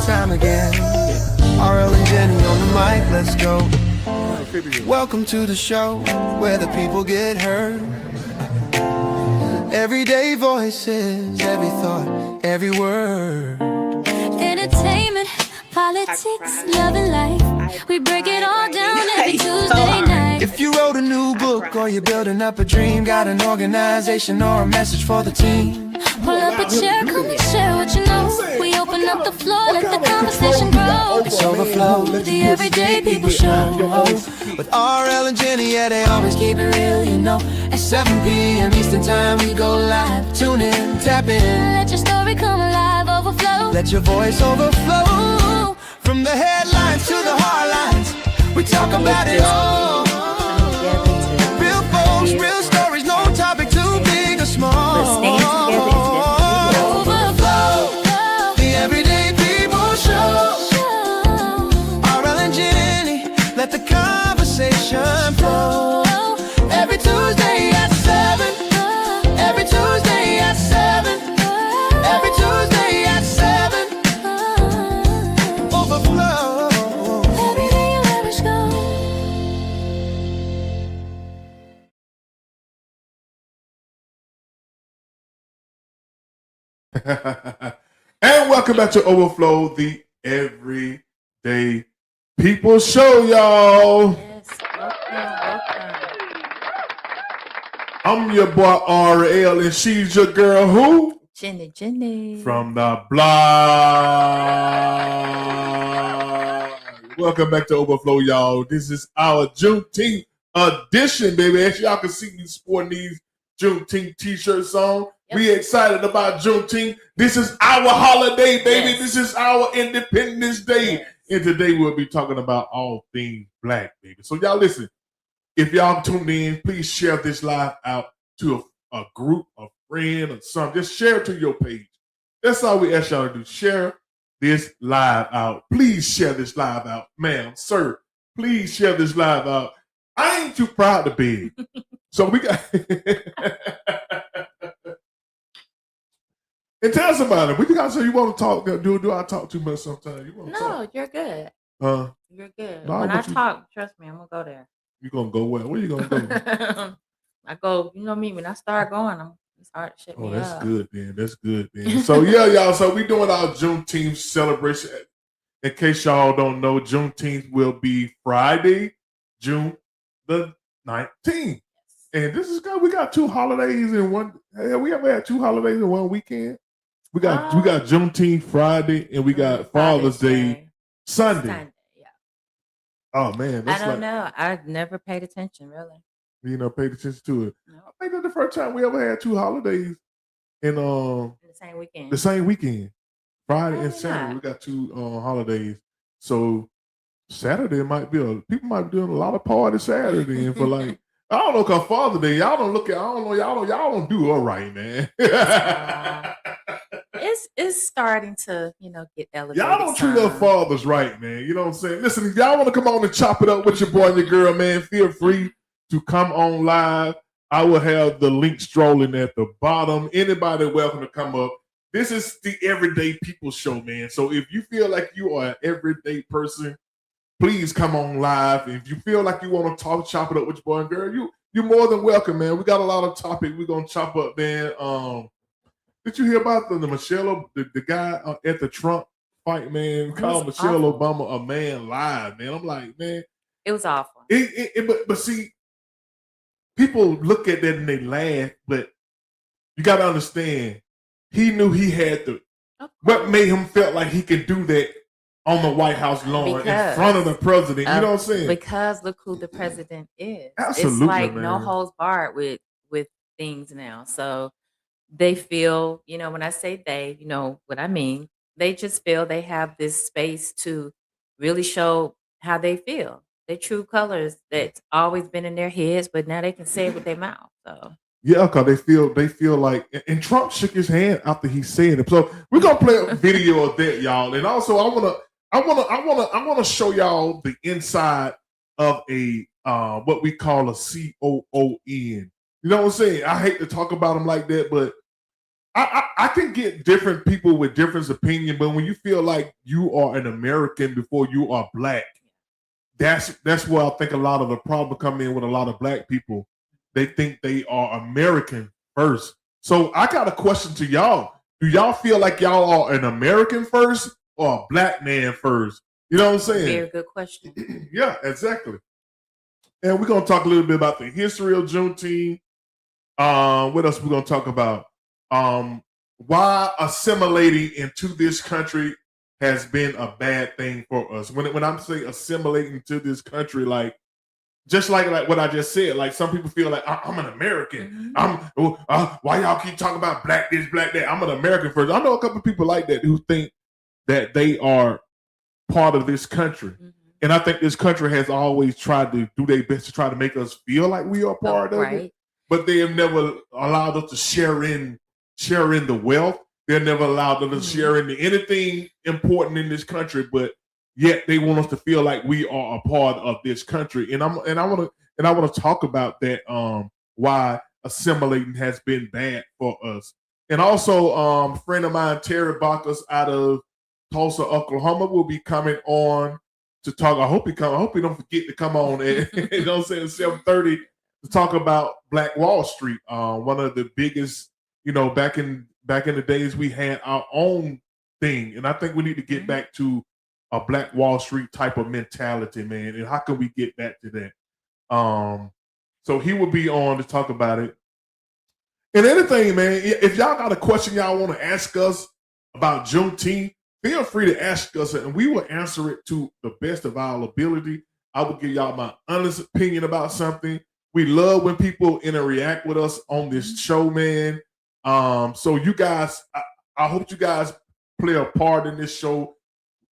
time again. RL and Jenny on the mic, let's go. Welcome to the show where the people get heard. Everyday voices, every thought, every word. Entertainment, politics, love and life. We break it all down every Tuesday night. If you wrote a new book or you're building up a dream, got an organization or a message for the team, pull up a chair, come and share what you know. We open up the floor, let the conversation grow. It's Overflow, the Everyday People Show. With RL and Jenny, yeah, they always keep it real, you know. At 7 p.m. Eastern time, we go live. Tune in, tap in. Let your story come alive, overflow. Let your voice overflow. From the headlines to the hardlines, we talk about it all. Real folks, real stories, no topic too big or small. Overflow, the Everyday People Show. RL and Jenny, let the conversation flow. Every Tuesday at 7. Every Tuesday at 7. Every Tuesday at 7. Overflow. Every day you let us go. And welcome back to Overflow, the Everyday People Show, y'all. Yes, welcome. I'm your boy RL, and she's your girl who? Jenny. From the block. Welcome back to Overflow, y'all. This is our Juneteenth edition, baby. As y'all can see me sporting these Juneteenth t-shirts on. Yep. We excited about Juneteenth. This is our holiday, baby. Yes. This is our Independence Day. Yes. And today we'll be talking about all things black, baby. So y'all listen, if y'all tuned in, please share this live out to a group, a friend, or something. Just share it to your page. That's all we ask y'all to do. Share this live out. Please share this live out. Ma'am, sir, please share this live out. I ain't too proud to beg. So we got... And tell us about it. What you got to say? You want to talk? Do I talk too much sometimes? You want to talk? No, you're good. You're good. No, when I but you- talk, trust me, I'm gonna go there. You gonna go where? Where you gonna go? I go, you know me, when I start going, it's hard to shut Oh, me that's up. good, man. That's good, man. So yeah, y'all. So we doing our Juneteenth celebration. In case y'all don't know, Juneteenth will be Friday, June the 19th. And this is good. We got two holidays in one. Have we ever had two holidays in one weekend? We got Juneteenth Friday, and we got Father's Day Sunday. Yeah. Oh man, I that's don't like, know. I've never paid attention, really. you know, paid attention to it. No. I think that's the first time we ever had two holidays in The same weekend. the same weekend. Friday and Probably Saturday. not. We got two holidays. So Saturday might be people might be doing a lot of party Saturday and for like I don't know, cause Father's Day, y'all don't look at I don't know, y'all don't do all right, man. It's starting to, get elevated. Y'all don't treat our fathers right, man. You know what I'm saying? Listen, if y'all want to come on and chop it up with your boy and your girl, man, feel free to come on live. I will have the link strolling at the bottom. Anybody welcome to come up. This is the Everyday People Show, man. So if you feel like you are an everyday person, please come on live. If you feel like you want to chop it up with your boy and girl, you're more than welcome, man. We got a lot of topics we're gonna chop up, man. Did you hear about the Michelle, the guy at the Trump fight, man? Called Michelle awful. Obama a man live, man. I'm like, man, It was awful. but see, people look at that and they laugh, but you got to understand, he knew he had to. What made him felt like he could do that on the White House lawn in front of the president? You know what I'm saying? Because look who the president is. Absolutely, it's like man. no holds barred with things now. So they feel, when I say they, you know what I mean. They just feel they have this space to really show how they feel. Their true colors that's always been in their heads, but now they can say it with their mouth. So yeah, cause they feel like, and Trump shook his hand after he said it. So we're gonna play a video of that, y'all. And also, I wanna show y'all the inside of a what we call a COON. You know what I'm saying? I hate to talk about them like that, but I can get different people with different opinion, but when you feel like you are an American before you are black, that's where I think a lot of the problem come in with a lot of black people. They think they are American first. So I got a question to y'all. Do y'all feel like y'all are an American first or a black man first? You know what I'm saying? Very good question. Yeah, exactly. And we're gonna talk a little bit about the history of Juneteenth. What else we're gonna talk about? Why assimilating into this country has been a bad thing for us. When I'm saying assimilating to this country, like just like what I just said, like some people feel like I'm an American. Why y'all keep talking about black this, black that? I'm an American first. I know a couple of people like that who think that they are part of this country. And I think this country has always tried to do their best to try to make us feel like we are part of it. But they have never allowed us to share in the wealth. They've never allowed us to share in anything important in this country, but yet they want us to feel like we are a part of this country. And I want to talk about that. Why assimilating has been bad for us. And also, a friend of mine, Terry Bacchus out of Tulsa, Oklahoma, will be coming on to talk. I hope he don't forget to come on at you know what I'm saying, 7:30 to talk about Black Wall Street. One of the biggest, back in the days we had our own thing. And I think we need to get back to a Black Wall Street type of mentality, man. And how can we get back to that? So he will be on to talk about it. And anything, man, if y'all got a question y'all want to ask us about Juneteenth, feel free to ask us, and we will answer it to the best of our ability. I will give y'all my honest opinion about something. We love when people interact with us on this show, man. So you guys, I hope you guys play a part in this show,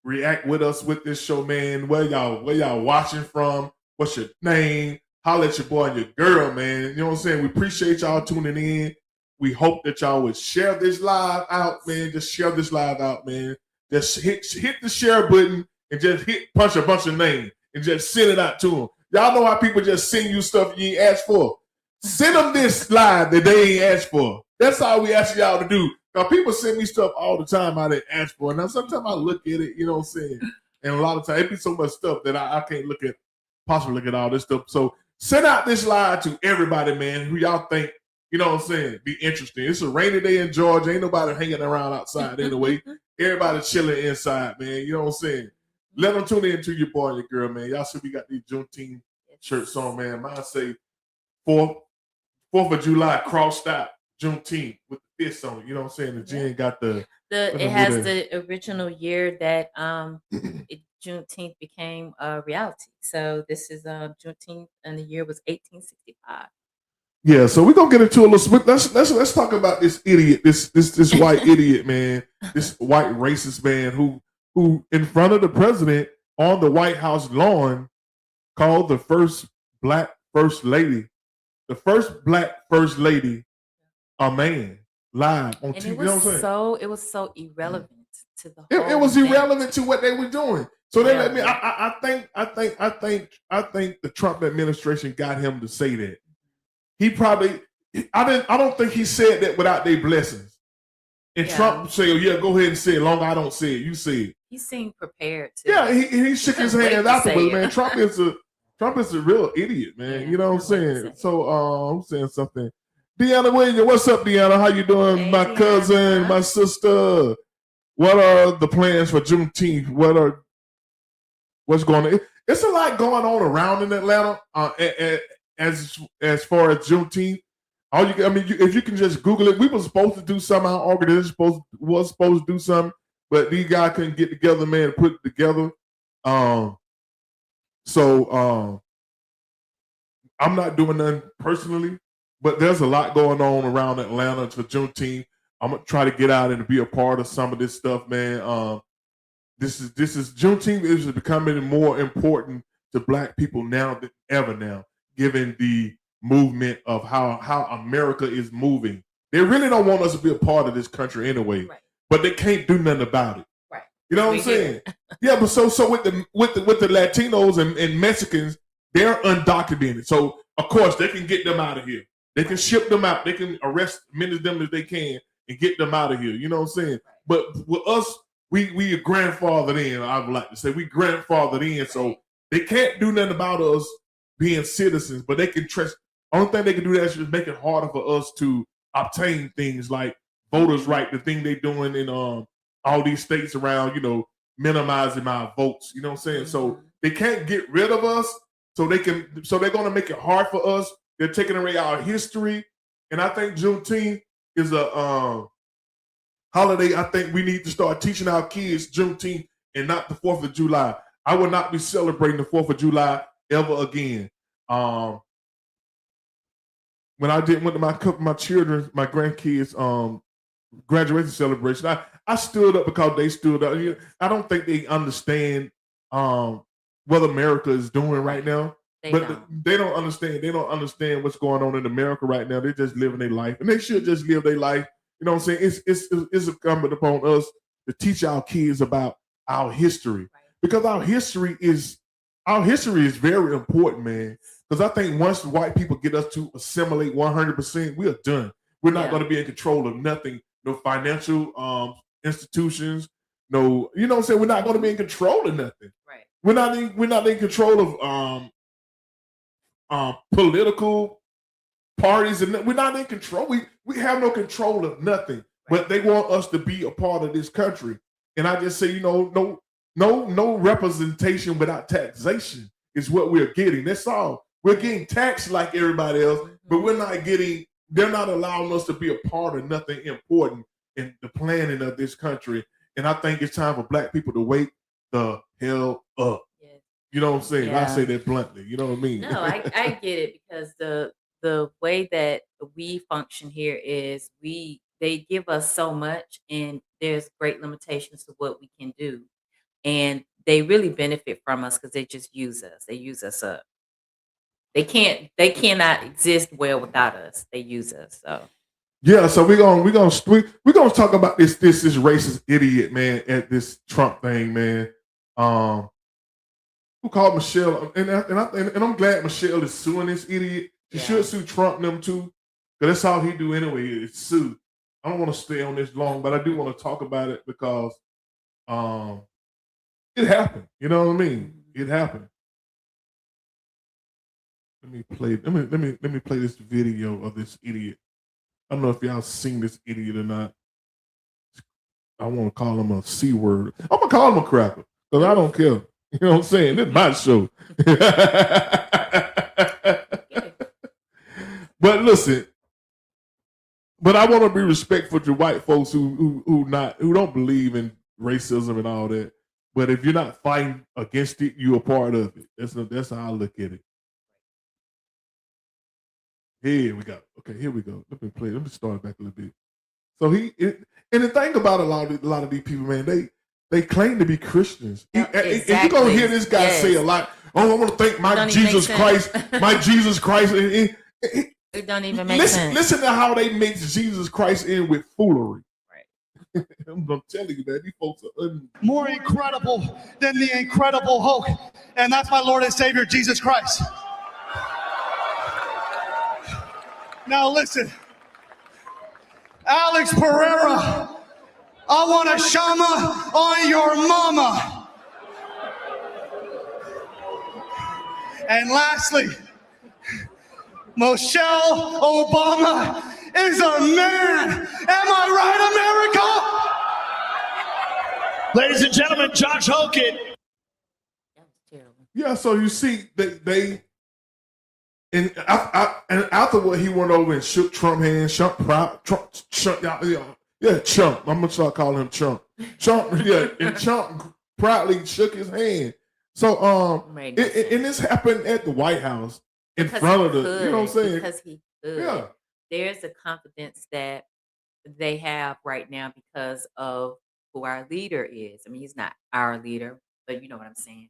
react with us with this show, man. Where y'all watching from? What's your name? Holla at your boy and your girl, man. You know what I'm saying? We appreciate y'all tuning in. We hope that y'all would share this live out, man. Just share this live out, man. Just hit the share button and just punch a bunch of names and just send it out to them. Y'all know how people just send you stuff you ain't asked for. Send them this live that they ain't asked for. That's all we ask y'all to do. Now, people send me stuff all the time I didn't ask for. Now, sometimes I look at it, you know what I'm saying? And a lot of times, it be so much stuff that I can't possibly look at all this stuff. So send out this live to everybody, man, who y'all think, you know what I'm saying, be interesting. It's a rainy day in Georgia. Ain't nobody hanging around outside anyway. Everybody chilling inside, man. You know what I'm saying? Let them tune in to your boy and your girl, man. Y'all see we got these Juneteenth shirts on, man. Mine say 4th of July crossed out Juneteenth with the fist on it. You know what I'm saying? The Jen got it has the original year that Juneteenth became a reality. So this is Juneteenth, and the year was 1865. Yeah, so we're gonna get into a little split. Let's talk about this idiot, this white idiot, man, this white racist man who in front of the president on the White House lawn called the first black first lady, a man, live on TV. You know what I'm saying? It was so irrelevant to the whole it was event. irrelevant to what they were doing. So they let me. I think the Trump administration got him to say that. He probably, I don't think he said that without their blessings. And Trump said, "Yeah, go ahead and say it. Long I don't say it, you say it." He seemed prepared to. Yeah, he shook his hands afterwards, man. Trump is a real idiot, man. Yeah, you know what I'm saying? So I'm saying something. Deanna Williams, what's up, Deanna? How you doing? Hey, my Deanna. cousin, my sister. What are the plans for Juneteenth? What's going on? It's a lot going on around in Atlanta. As far as Juneteenth, if you can just Google it, we were supposed to do something. Our organization was supposed to do something, but these guys couldn't get together, man, to put it together. So I'm not doing nothing personally, but there's a lot going on around Atlanta for Juneteenth. I'm gonna try to get out and be a part of some of this stuff, man. This is Juneteenth is becoming more important to Black people now than ever now, given the movement of how America is moving. They really don't want us to be a part of this country anyway, but they can't do nothing about it. Right. You know what I'm saying? Yeah, but so with the Latinos and Mexicans, they're undocumented. So of course they can get them out of here. They can ship them out. They can arrest many of them as they can. and get them out of here. You know what I'm saying? But with us, we are grandfathered in. I would like to say we grandfathered in, so they can't do nothing about us being citizens. But they can trust. Only thing they can do is just make it harder for us to obtain things like voters' right. The thing they're doing in all these states around, minimizing our votes. You know what I'm saying? So they can't get rid of us. So they're going to make it hard for us. They're taking away our history, and I think Juneteenth is a holiday. I think we need to start teaching our kids Juneteenth and not the 4th of July. I will not be celebrating the 4th of July ever again. When I went to my grandkids' graduation celebration, I stood up because they stood up. I don't think they understand what America is doing right now. They don't understand. They don't understand what's going on in America right now. They're just living their life, and they should just live their life. You know what I'm saying? It's incumbent upon us to teach our kids about our history, because our history is very important, man. Because I think once white people get us to assimilate 100%, we are done. We're not going to be in control of nothing. No financial institutions. No, you know what I'm saying? We're not going to be in control of nothing. Right. We're not in control of political parties, and we're not in control. We have no control of nothing. But they want us to be a part of this country. And I just say, no representation without taxation is what we're getting. That's all. We're getting taxed like everybody else, but they're not allowing us to be a part of nothing important in the planning of this country. And I think it's time for Black people to wake the hell up. Yes. You know what I'm saying? Yeah. I say that bluntly. You know what I mean? No, I get it, because the way that we function here is they give us so much, and there's great limitations to what we can do. And they really benefit from us because they just use us. They use us up. They cannot exist well without us. They use us. So yeah, so we're gonna talk about this racist idiot, man, at this Trump thing, man. Who called Michelle? And I'm glad Michelle is suing this idiot. She should sue Trump and them too, because that's all he do anyway is sue. I don't want to stay on this long, but I do want to talk about it because it happened. You know what I mean? It happened. Let me play this video of this idiot. I don't know if y'all seen this idiot or not. I want to call him a C word. I'm gonna call him a cracker because I don't care. You know what I'm saying? This is my show. But listen, I want to be respectful to white folks who don't believe in racism and all that. But if you're not fighting against it, you're a part of it. That's how I look at it. Here we go. Okay, here we go. Let me start back a little bit. So and the thing about a lot of these people, man, they claim to be Christians. Exactly. And you're gonna hear this guy say a lot. Oh, I want to thank my Jesus Christ, my Jesus Christ. It don't even make sense. Listen to how they mix Jesus Christ in with foolery. Right. I'm telling you, man, these folks are more incredible than the Incredible Hulk, and that's my Lord and Savior Jesus Christ. Now listen, Alex Pereira, I want a shama on your mama. And lastly, Michelle Obama is a man. Am I right, America? Ladies and gentlemen, Josh Hogan. Yeah, so you see, they and after what he went over and shook Trump hand, Trump. I'm gonna start calling him Trump. And Trump proudly shook his hand. So and this happened at the White House in front of the, you know what I'm saying? Because he could. Yeah. There's a confidence that they have right now because of who our leader is. I mean, he's not our leader, but you know what I'm saying.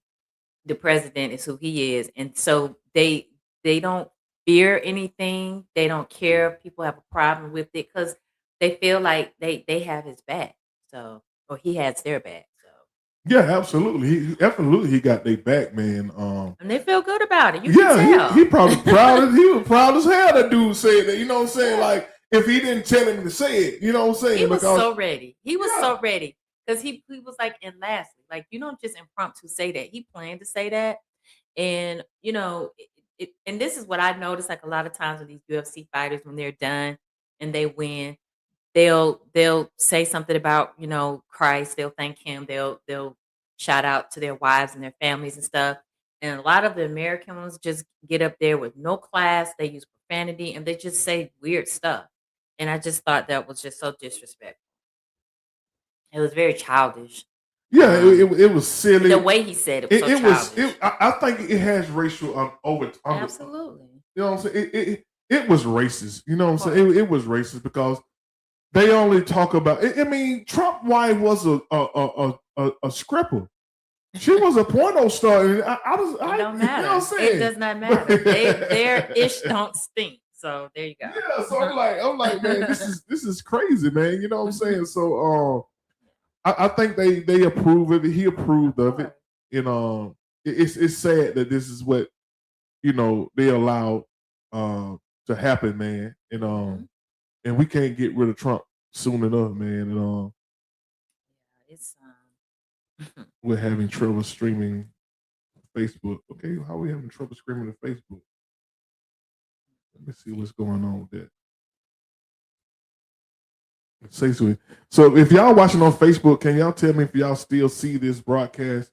The president is who he is, and so they don't fear anything. They don't care if people have a problem with it because they feel like they have his back. So, or he has their back. So, yeah, absolutely. He got their back, man. And they feel good about it. You can tell. He probably proud. He was proud as hell. That dude said that. You know what I'm saying? Like, if he didn't tell him to say it. You know what I'm saying? He was Because so ready. He was Yeah. so ready because he was like, and lastly, like you don't just impromptu say that. He planned to say that, and and this is what I noticed. Like a lot of times with these UFC fighters, when they're done and they win, they'll say something about Christ. They'll thank him. They'll shout out to their wives and their families and stuff. And a lot of the American ones just get up there with no class. They use profanity and they just say weird stuff. And I just thought that was just so disrespectful. It was very childish. yeah, Um, it was silly. the way he said it was so It was. childish. I think it has racial Absolutely. You know what I'm saying? It was racist. You know what I'm Of saying? It was racist because they only talk about. I mean, Trump wife was a scripper. She was a porno star. And It don't you know what I'm matter. saying? It does not matter. Their ish don't stink. So there you go. Yeah, so I'm like, man, this is crazy, man. You know what I'm saying? So I think they approve of it. He approved of it. And it's sad that this is what they allow to happen, man. And we can't get rid of Trump soon enough, man. And It's we're having trouble streaming Facebook. Okay, how are we having trouble streaming to Facebook? Let me see what's going on with that. Say so. If y'all watching on Facebook, can y'all tell me if y'all still see this broadcast?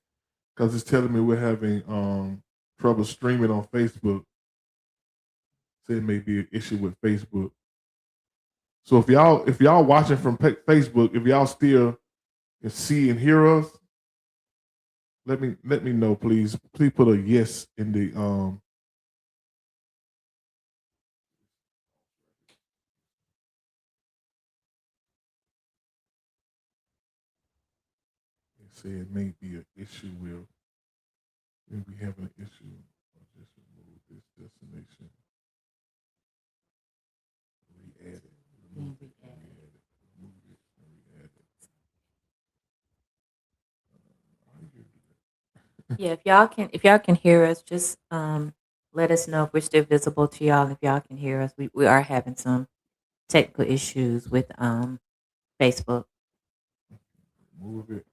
Because it's telling me we're having trouble streaming on Facebook. Say it may be an issue with Facebook. So if y'all watching from Facebook, if y'all still can see and hear us, let me know, please. Please put a yes in the say it may be an issue with maybe having an issue. I'll just remove this destination. Re-add it. Remove it. Re-add it. Remove it. Re-add it. yeah, if y'all can hear us, just let us know if we're still visible to y'all. If y'all can hear us, we are having some technical issues with Facebook. Move it.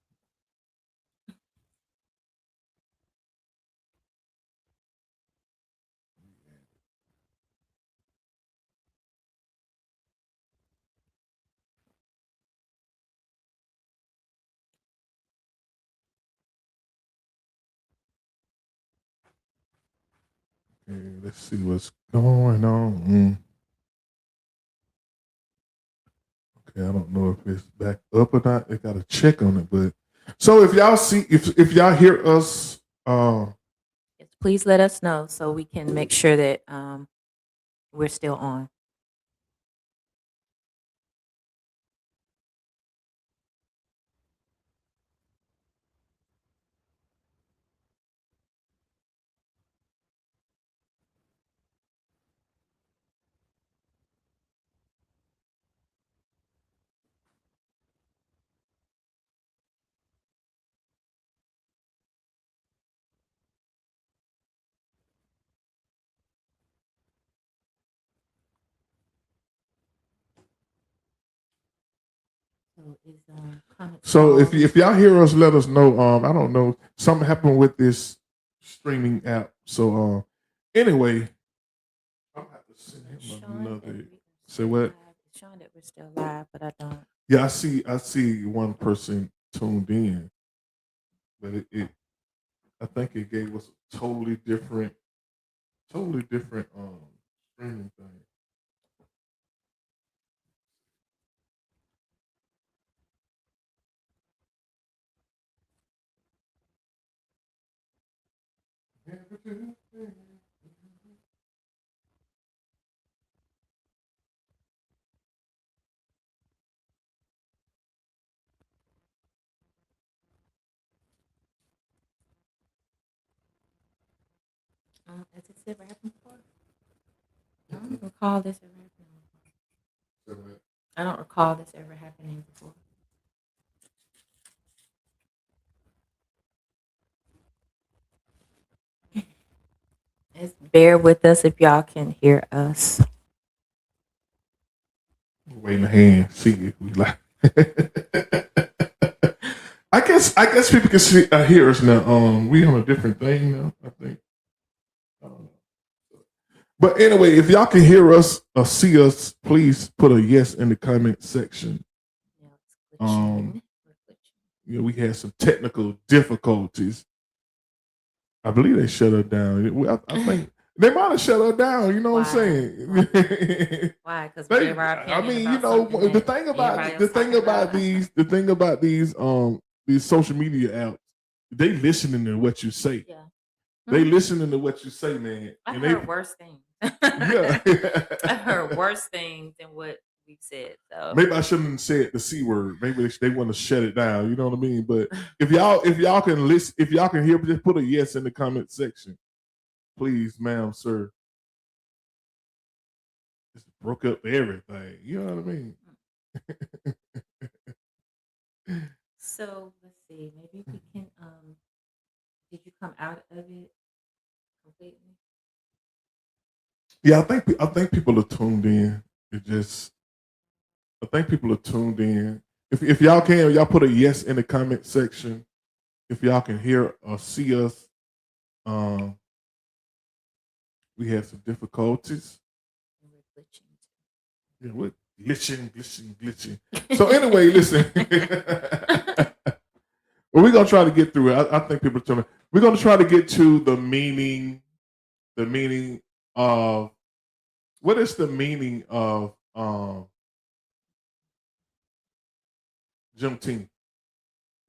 Okay, let's see what's going on. Okay, I don't know if it's back up or not. They got to check on it, but so if y'all see if y'all hear us, Yes, please let us know so we can make sure that we're still on. So is comment so Paul- if y'all hear us, let us know. I don't know, something happened with this streaming app. So anyway, I'm gonna have to send it's him showing that another. we are Say still what? live. It's showing that we're still live, but I don't. Yeah, I see one person tuned in, but I think it gave us a totally different streaming thing. Has this ever happened before? I don't recall this ever happening. Say what? I don't recall this ever happening before. Just bear with us if y'all can hear us. Waving the hand, see if we like. I guess people can see, hear us now. We on a different thing now, I think. But anyway, if y'all can hear us or see us, please put a yes in the comment section. We had some technical difficulties. I believe they shut her down. I think they might have shut her down. You know what I'm saying? Why? Because I mean, you know, the thing about these social media apps, they listening to what you say. Yeah. They listening to what you say, man. I heard worse things. Yeah. I heard worse things than what we've said. So maybe I shouldn't have said the C word. Maybe they want to shut it down. You know what I mean? But if y'all can listen, if y'all can hear, just put a yes in the comment section, please, ma'am, sir. Just broke up everything. You know what I mean? So let's see. Maybe we can. Did you come out of it completely? Yeah, I think people are tuned in. I think people are tuned in. If y'all can, y'all put a yes in the comment section. If y'all can hear or see us, we had some difficulties. Yeah, we're glitching. So anyway, listen. Well, we're gonna try to get through it. I think people are tuning in. We're gonna try to get to the meaning of what is the meaning of Juneteenth.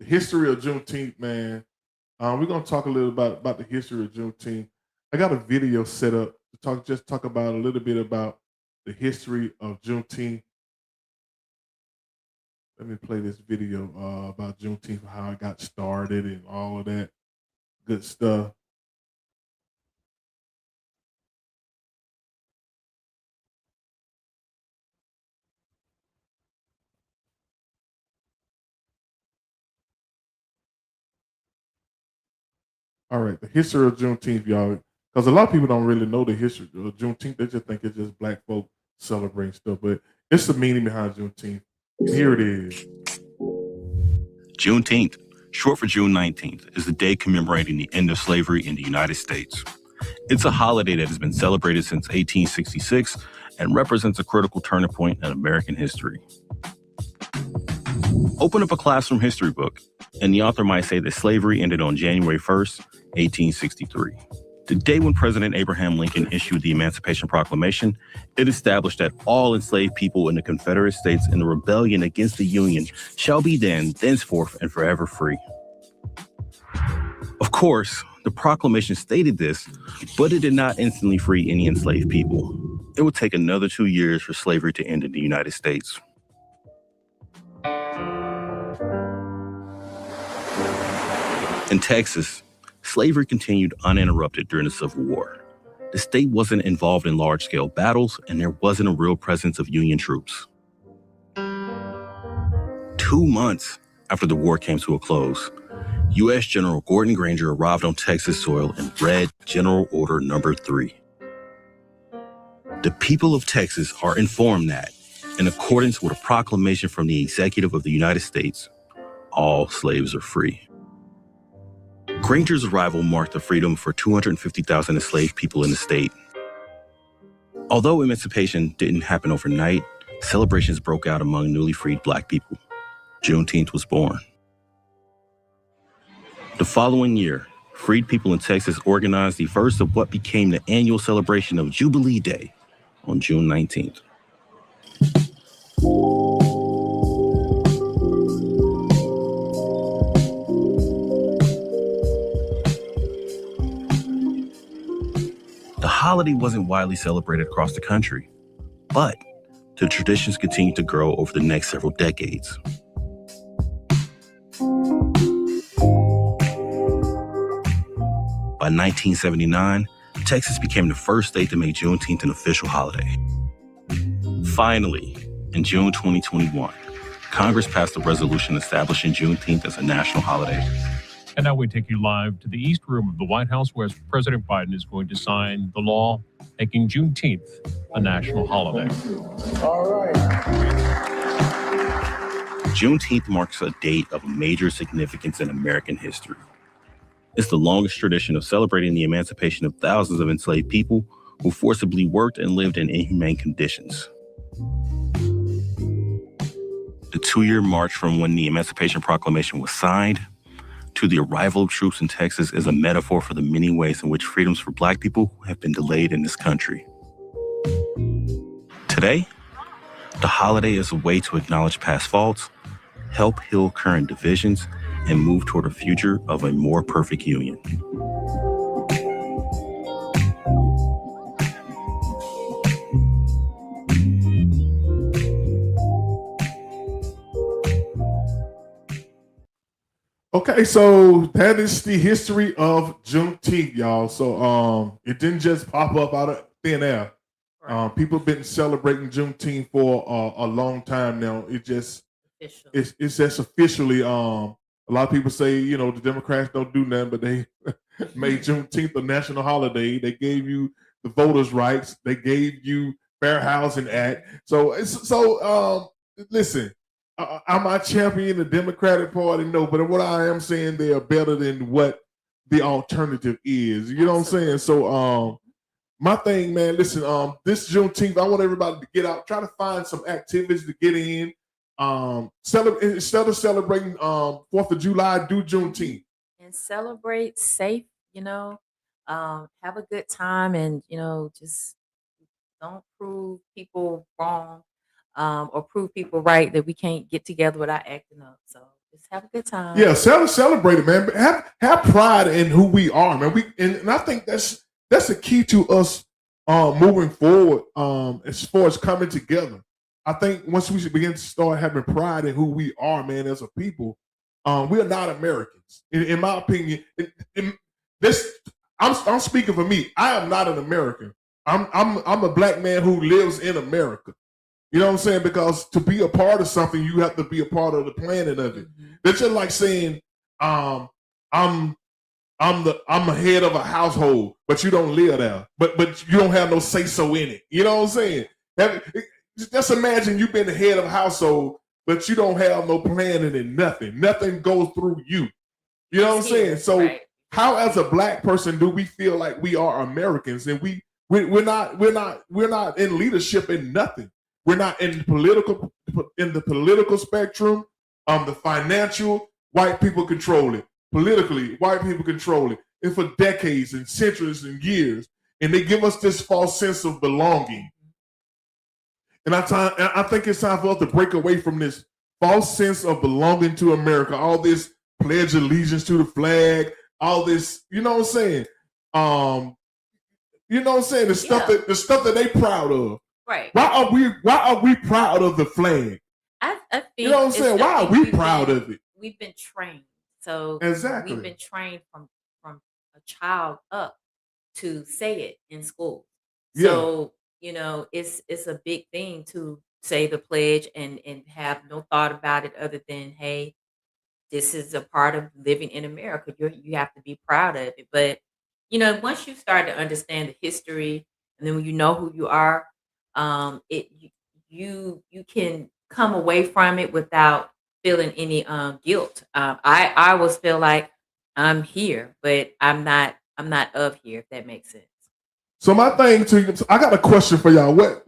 The history of Juneteenth, man. We're gonna talk a little about the history of Juneteenth. I got a video set up to talk about a little bit about the history of Juneteenth. Let me play this video about Juneteenth, how it got started and all of that good stuff. All right, the history of Juneteenth, y'all, because a lot of people don't really know the history of Juneteenth. They just think it's just black folk celebrating stuff, but it's the meaning behind Juneteenth. Here it is. Juneteenth, short for June 19th, is the day commemorating the end of slavery in the United States. It's a holiday that has been celebrated since 1866 and represents a critical turning point in American history. Open up a classroom history book, and the author might say that slavery ended on January 1st, 1863. The day when President Abraham Lincoln issued the Emancipation Proclamation, it established that all enslaved people in the Confederate States in the rebellion against the Union shall be thenceforth and forever free. Of course, the proclamation stated this, but it did not instantly free any enslaved people. It would take another 2 years for slavery to end in the United States. In Texas, slavery continued uninterrupted during the Civil War. The state wasn't involved in large-scale battles, and there wasn't a real presence of Union troops. 2 months after the war came to a close, U.S. General Gordon Granger arrived on Texas soil and read General Order Number 3. The people of Texas are informed that, in accordance with a proclamation from the Executive of the United States, all slaves are free. Granger's arrival marked the freedom for 250,000 enslaved people in the state. Although emancipation didn't happen overnight, celebrations broke out among newly freed Black people. Juneteenth was born. The following year, freed people in Texas organized the first of what became the annual celebration of Jubilee Day on June 19th. The holiday wasn't widely celebrated across the country, but the traditions continued to grow over the next several decades. By 1979, Texas became the first state to make Juneteenth an official holiday. Finally, in June 2021, Congress passed a resolution establishing Juneteenth as a national holiday. And now we take you live to the East Room of the White House, where President Biden is going to sign the law making Juneteenth a national holiday. Juneteenth marks a date of major significance in American history. It's the longest tradition of celebrating the emancipation of thousands of enslaved people who forcibly worked and lived in inhumane conditions. The 2-year march from when the Emancipation Proclamation was signed to the arrival of troops in Texas is a metaphor for the many ways in which freedoms for Black people have been delayed in this country. Today, the holiday is a way to acknowledge past faults, help heal current divisions, and move toward a future of a more perfect union. Okay, so that is the history of Juneteenth, y'all. So it didn't just pop up out of thin air. People have been celebrating Juneteenth for a long time now. It's just officially. A lot of people say, the Democrats don't do nothing, but they made Juneteenth a national holiday. They gave you the voters' rights. They gave you Fair Housing Act. So listen. Am I championing the Democratic Party? No, but what I am saying, they are better than what the alternative is. You know what I'm saying? So my thing, man, listen, this Juneteenth, I want everybody to get out, try to find some activities to get in. Instead of celebrating 4th of July, do Juneteenth. And celebrate safe, have a good time, and, just don't prove people wrong. Or prove people right that we can't get together without acting up. So just have a good time. Yeah, celebrate it, man. But have pride in who we are, man. And I think that's the key to us moving forward as far as coming together. I think once we begin to start having pride in who we are, man, as a people, we are not Americans. In my opinion, I'm speaking for me. I am not an American. I'm a Black man who lives in America. You know what I'm saying? Because to be a part of something, you have to be a part of the planning of it. Mm-hmm. It's just like saying, I'm the head of a household, but you don't live there. But you don't have no say-so in it. You know what I'm saying? Just imagine you've been the head of a household, but you don't have no planning in nothing. Nothing goes through you. You know what I'm saying? So how, as a Black person, do we feel like we are Americans? And we're not in leadership in nothing. We're not in the political spectrum. The financial, white people control it. Politically, white people control it. And for decades and centuries and years. And they give us this false sense of belonging. And I think it's time for us to break away from this false sense of belonging to America. All this pledge allegiance to the flag, all this, you know what I'm saying? The stuff that they proud of. Right. Why are we proud of the flag? I think, you know what I'm saying? Why are we proud of it? We've been trained. So exactly. We've been trained from a child up to say it in school. Yeah. So, it's a big thing to say the pledge and have no thought about it other than, hey, this is a part of living in America. You have to be proud of it. But, once you start to understand the history and then when you know who you are, you can come away from it without feeling any guilt. I always feel like I'm here, but I'm not of here, if that makes sense. So my thing I got a question for y'all. What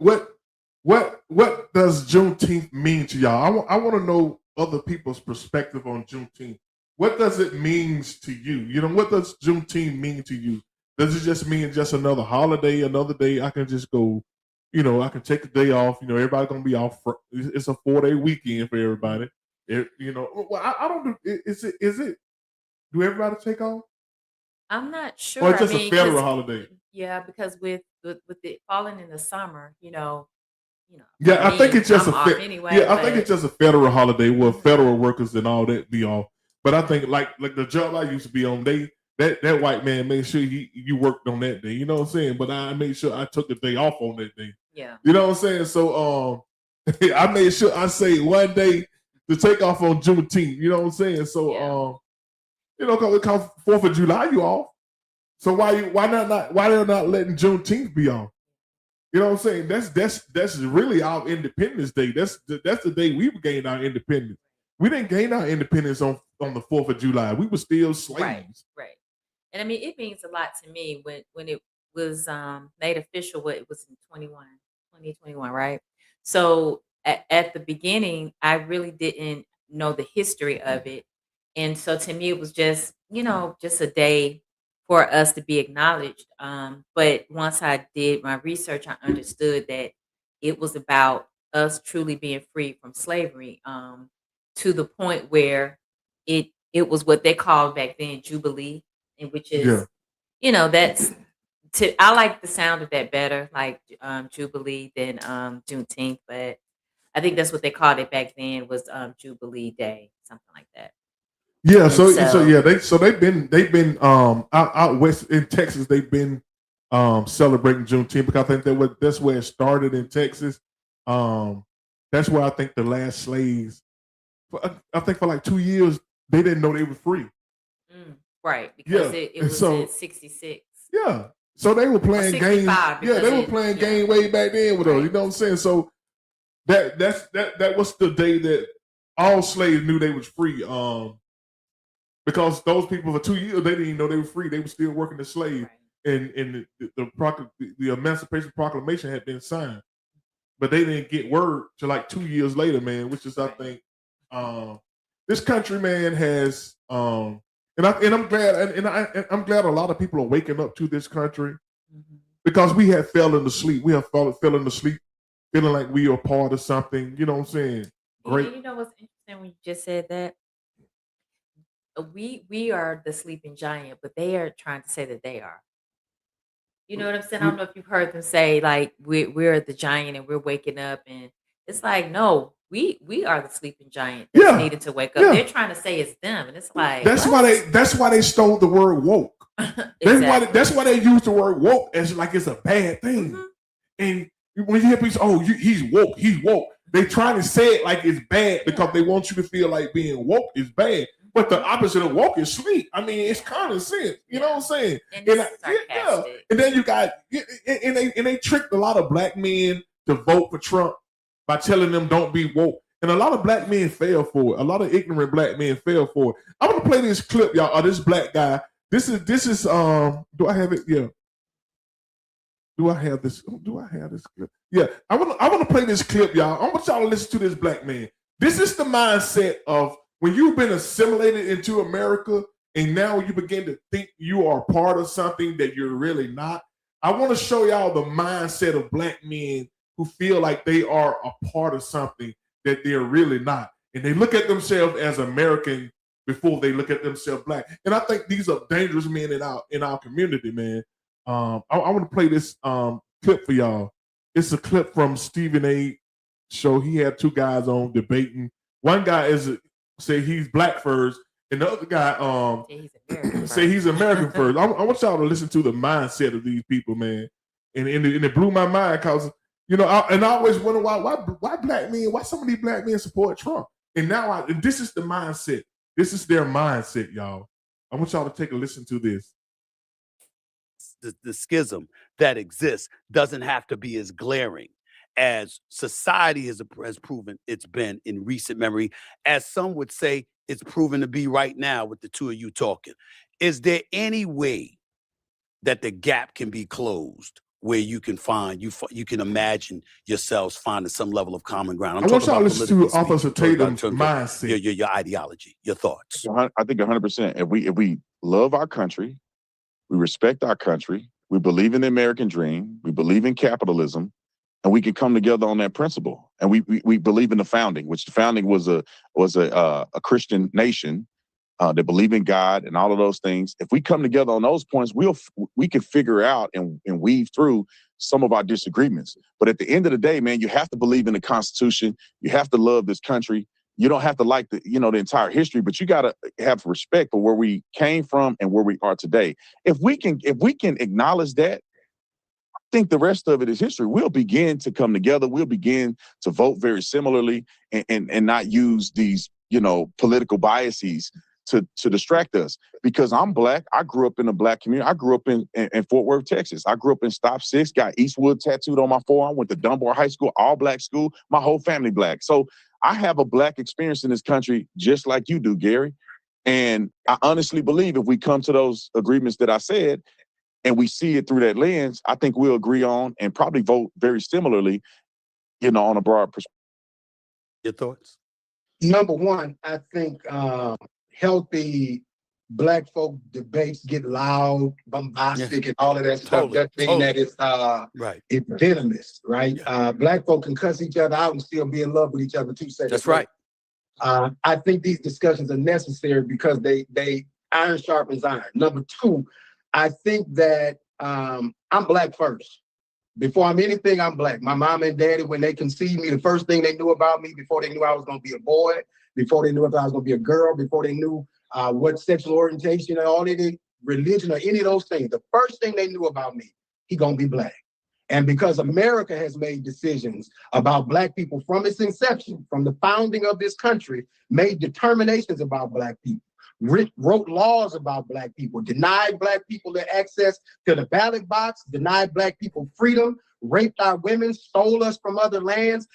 does Juneteenth mean to y'all? I want to know other people's perspective on Juneteenth. What does it mean to you? What does Juneteenth mean to you? Does it just mean just another holiday, another day I can just go, I can take a day off. Everybody's gonna be off. It's a 4-day weekend for everybody. I don't do. Is it? Do everybody take off? I'm not sure. Or it's just a federal holiday. Yeah, because with it falling in the summer, Yeah, I think it's just I think it's just a federal holiday where federal workers and all that be off. But I think like the job I used to be on, that white man made sure you worked on that day. You know what I'm saying? But I made sure I took a day off on that day. Yeah. You know what I'm saying? So I made sure I say one day to take off on Juneteenth. You know what I'm saying? So because it comes 4th of July, you off. So why they're not letting Juneteenth be off? You know what I'm saying? That's really our Independence Day. That's the day we gained our independence. We didn't gain our independence on the 4th of July. We were still slaves. Right. And I mean, it means a lot to me when it was made official. What it was in 2021, right? So at the beginning, I really didn't know the history of it, and so to me, it was just just a day for us to be acknowledged. But once I did my research, I understood that it was about us truly being free from slavery, to the point where it was what they called back then Jubilee, and which Yeah. is, that's I like the sound of that better, like Jubilee than Juneteenth, but I think that's what they called it back then was Jubilee Day, something like that. Yeah, And so yeah, they've been out west in Texas, they've been celebrating Juneteenth because I think that's where it started in Texas. That's where I think the last slaves, I think for like 2 years, they didn't know they were free. Right, because Yeah, it and was so in 66. yeah, so they were playing games. 65 Yeah, they because were playing yeah. game way back then with us. You Right. know what I'm saying? So that was the day that all slaves knew they was free. Because those people for 2 years they didn't even know they were free. They were still working as slaves, Right. and the Emancipation Proclamation had been signed, but they didn't get word till like 2 years later, man. Which is I Right. think this country, man, has I'm glad and I'm glad a lot of people are waking up to this country Mhm. because we had fell into sleep. We have fell into sleep, feeling like we are part of something. You know what I'm saying? Great. And you know what's interesting when you just said that? We are the sleeping giant, but they are trying to say that they are. You know what I'm saying? I don't know if you've heard them say like we're the giant and we're waking up, and it's like no, we are the sleeping giant that's Yeah, needed to wake up. yeah. They're trying to say it's them, and it's like That's why what? that's why they stole the word woke. Exactly. That's why they use the word woke as like it's a bad thing. Mhm. And when you hear people say, "Oh, he's woke," they trying to say it like it's bad because they want you to feel like being woke is bad. But the opposite of woke is sleep. I mean, it's common sense. You know what I'm saying? And it's yeah. sarcastic. And then you got and they tricked a lot of black men to vote for Trump by telling them don't be woke. And a lot of black men fell for it. A lot of ignorant black men fell for it. I'm gonna play this clip, y'all, of this black guy. This is do I have it? Yeah. Do I have this? Do I have this clip? Yeah, I want to play this clip, y'all. I want y'all to listen to this black man. This is the mindset of when you've been assimilated into America and now you begin to think you are part of something that you're really not. I want to show y'all the mindset of black men who feel like they are a part of something that they're really not. And they look at themselves as American before they look at themselves black. And I think these are dangerous men in our community, man. I want to play this clip for y'all. It's a clip from Stephen A. show. He had two guys on debating. One guy say he's black first, and the other guy Yeah, he's American say he's first. American first. I want y'all to listen to the mindset of these people, man. And it blew my mind because I always wonder why black men, why some of these black men support Trump. And now this is the mindset. This is their mindset, y'all. I want y'all to take a listen to this. The schism that exists doesn't have to be as glaring as society has proven it's been in recent memory, as some would say it's proven to be right now with the two of you talking. Is there any way that the gap can be closed where you can you can imagine yourselves finding some level of common ground? I want y'all to listen to Officer Tatum's mindset. Your ideology, your thoughts. I think 100%. If we love our country, we respect our country, we believe in the American dream, we believe in capitalism, and we can come together on that principle. And we believe in the founding, which the founding was a Christian nation that believe in God and all of those things. If we come together on those points, we can figure out and weave through some of our disagreements. But at the end of the day, man, you have to believe in the Constitution. You have to love this country. You don't have to like the entire history, but you got to have respect for where we came from and where we are today. If we can acknowledge that, I think the rest of it is history. We'll begin to come together. We'll begin to vote very similarly and not use these, political biases to distract us. Because I'm black, I grew up in a black community. I grew up in Fort Worth, Texas. I grew up in Stop 6, got Eastwood tattooed on my forearm, went to Dunbar High School, all black school, my whole family black. So I have a black experience in this country just like you do, Gary. And I honestly believe if we come to those agreements that I said and we see it through that lens, I think we'll agree on and probably vote very similarly, on a broad perspective. Your thoughts? Number one, I think healthy black folk debates get loud, bombastic, and all of that stuff. That thing that is right. It's venomous, right? Yeah. Black folk can cuss each other out and still be in love with each other 2 seconds. That's right. I think these discussions are necessary because they iron sharpens iron. Number two, I think that I'm black first. Before I'm anything, I'm black. My mom and daddy, when they conceived me, the first thing they knew about me, before they knew I was going to be a boy, before they knew if I was going to be a girl, before they knew what sexual orientation or all any religion or any of those things, the first thing they knew about me, he going to be black. And because America has made decisions about black people from its inception, from the founding of this country, made determinations about black people, wrote laws about black people, denied black people their access to the ballot box, denied black people freedom, raped our women, stole us from other lands,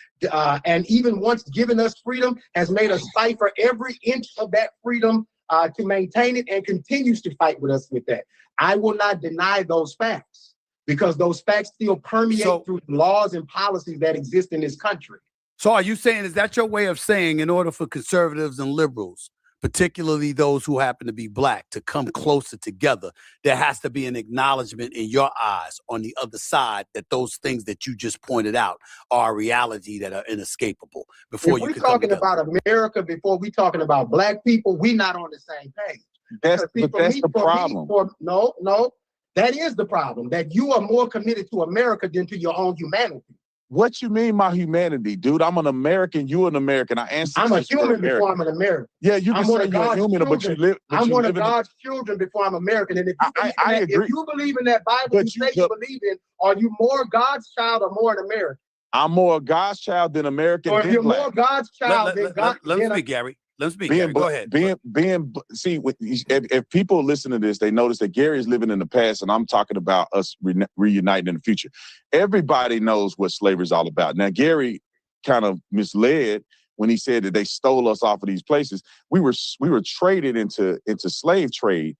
and even once given us freedom, has made us fight for every inch of that freedom to maintain it, and continues to fight with us with that. I will not deny those facts, because those facts still permeate through laws and policies that exist in this country. So are you saying, is that your way of saying, in order for conservatives and liberals, particularly those who happen to be black, to come closer together, there has to be an acknowledgement in your eyes on the other side that those things that you just pointed out are a reality that are inescapable before if you we're can come talking together? about America before we're talking about black people, we're not on the same page. That's the problem. No, that is the problem, that you are more committed to America than to your own humanity. What you mean, my humanity, dude? I'm an American. You an American. I'm a human before I'm an American. Yeah, you can say you're a human, but you live. I'm one of God's children before I'm American. And if you agree. If you believe in that Bible But you say you believe in, are you more God's child or more an American? I'm more God's child than American. Or if you're more God's child than God. Let me speak, Gary. Let's speak, Gary. Go ahead. See, if people listen to this, they notice that Gary is living in the past, and I'm talking about us reuniting in the future. Everybody knows what slavery is all about. Now, Gary kind of misled when he said that they stole us off of these places. We were traded into slave trade,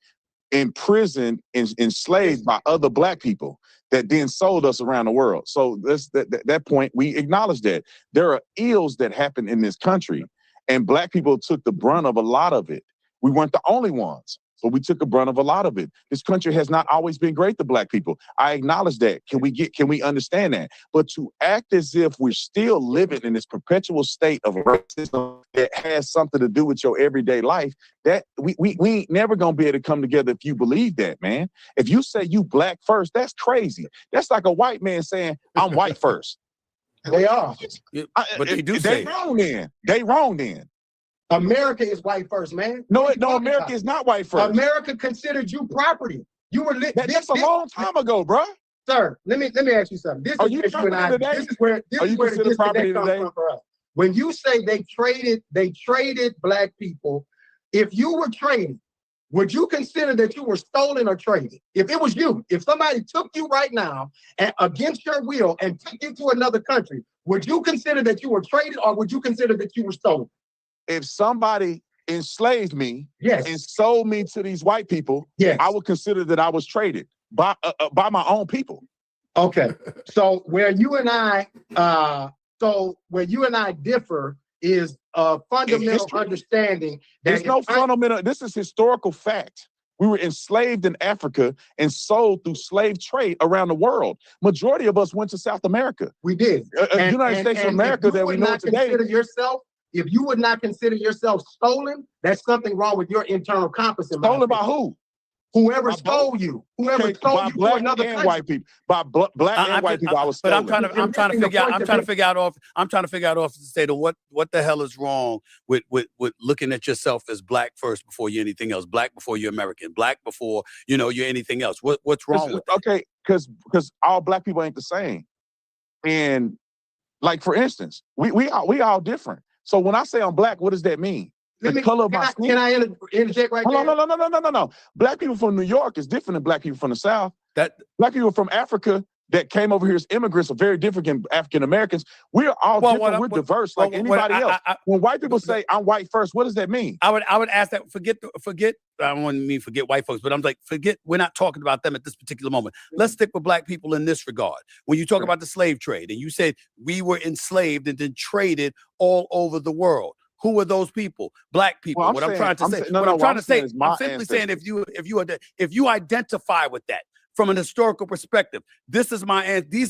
imprisoned, enslaved by other black people that then sold us around the world. So that point, we acknowledge that there are ills that happen in this country. And black people took the brunt of a lot of it. We weren't the only ones, but we took the brunt of a lot of it. This country has not always been great to black people. I acknowledge that. Can we understand that? But to act as if we're still living in this perpetual state of racism that has something to do with your everyday life, that we ain't never gonna be able to come together if you believe that, man. If you say you black first, that's crazy. That's like a white man saying, I'm white first. They are. But they do say They wrong then. America is white first, man. No, America is not white first. America considered you property. You were that's a long time ago, bro. Sir, let me ask you something. This is where the disconnect comes from for us. When you say they traded black people, if you were traded, would you consider that you were stolen or traded? If it was you, if somebody took you right now and against your will and took you to another country, would you consider that you were traded, or would you consider that you were stolen? If somebody enslaved me yes, and sold me to these white people, yes, I would consider that I was traded by my own people. Okay. So where you and I differ is a fundamental understanding that there's no fundamental. This is historical fact. We were enslaved in Africa and sold through slave trade around the world. Majority of us went to South America. We did. United States of America that we know today. If you would not consider yourself stolen, that's something wrong with your internal compass. Stolen by who? Whoever stole you. Whoever stole you to another country. White people. By black and white people, I was stolen. But I'm trying to figure out off the state of what the hell is wrong with looking at yourself as black first before you're anything else, black before you're American, black before you're anything else. What's wrong with that? Okay, because all black people ain't the same. And like for instance, we all different. So when I say I'm black, what does that mean? the color of my skin. Can I interject right there? No. Black people from New York is different than black people from the South. Black people from Africa that came over here as immigrants are very different than African Americans. We're all different. We're diverse like anybody else. When white people say I'm white first, what does that mean? I would ask that. Forget. I don't want to mean forget white folks, but I'm like, forget. We're not talking about them at this particular moment. Let's stick with black people in this regard. When you talk about the slave trade, and you said we were enslaved and then traded all over the world. Who are those people? Black people. Well, I'm trying to say, I'm simply saying if you identify with that from an historical perspective, these are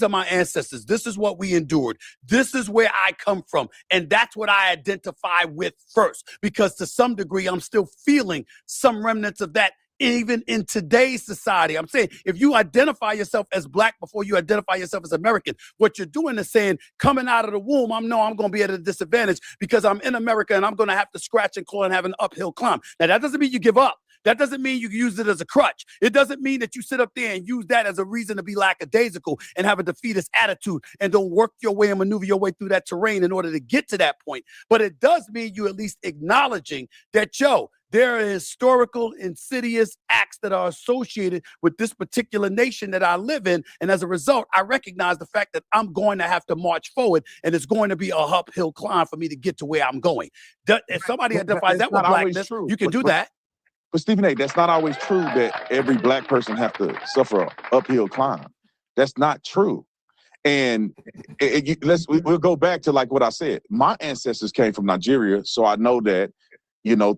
my ancestors. This is what we endured. This is where I come from. And that's what I identify with first, because to some degree, I'm still feeling some remnants of that even in today's society. I'm saying if you identify yourself as black before you identify yourself as American, what you're doing is saying, coming out of the womb, I'm going to be at a disadvantage because I'm in America and I'm going to have to scratch and claw and have an uphill climb. Now, that doesn't mean you give up. That doesn't mean you use it as a crutch. It doesn't mean that you sit up there and use that as a reason to be lackadaisical and have a defeatist attitude and don't work your way and maneuver your way through that terrain in order to get to that point. But it does mean you at least acknowledging that, there are historical, insidious acts that are associated with this particular nation that I live in. And as a result, I recognize the fact that I'm going to have to march forward and it's going to be a uphill climb for me to get to where I'm going. If somebody identifies that with blackness, you can do that. But Stephen A., that's not always true that every black person have to suffer an uphill climb. That's not true. And we'll go back to like what I said. My ancestors came from Nigeria, so I know that,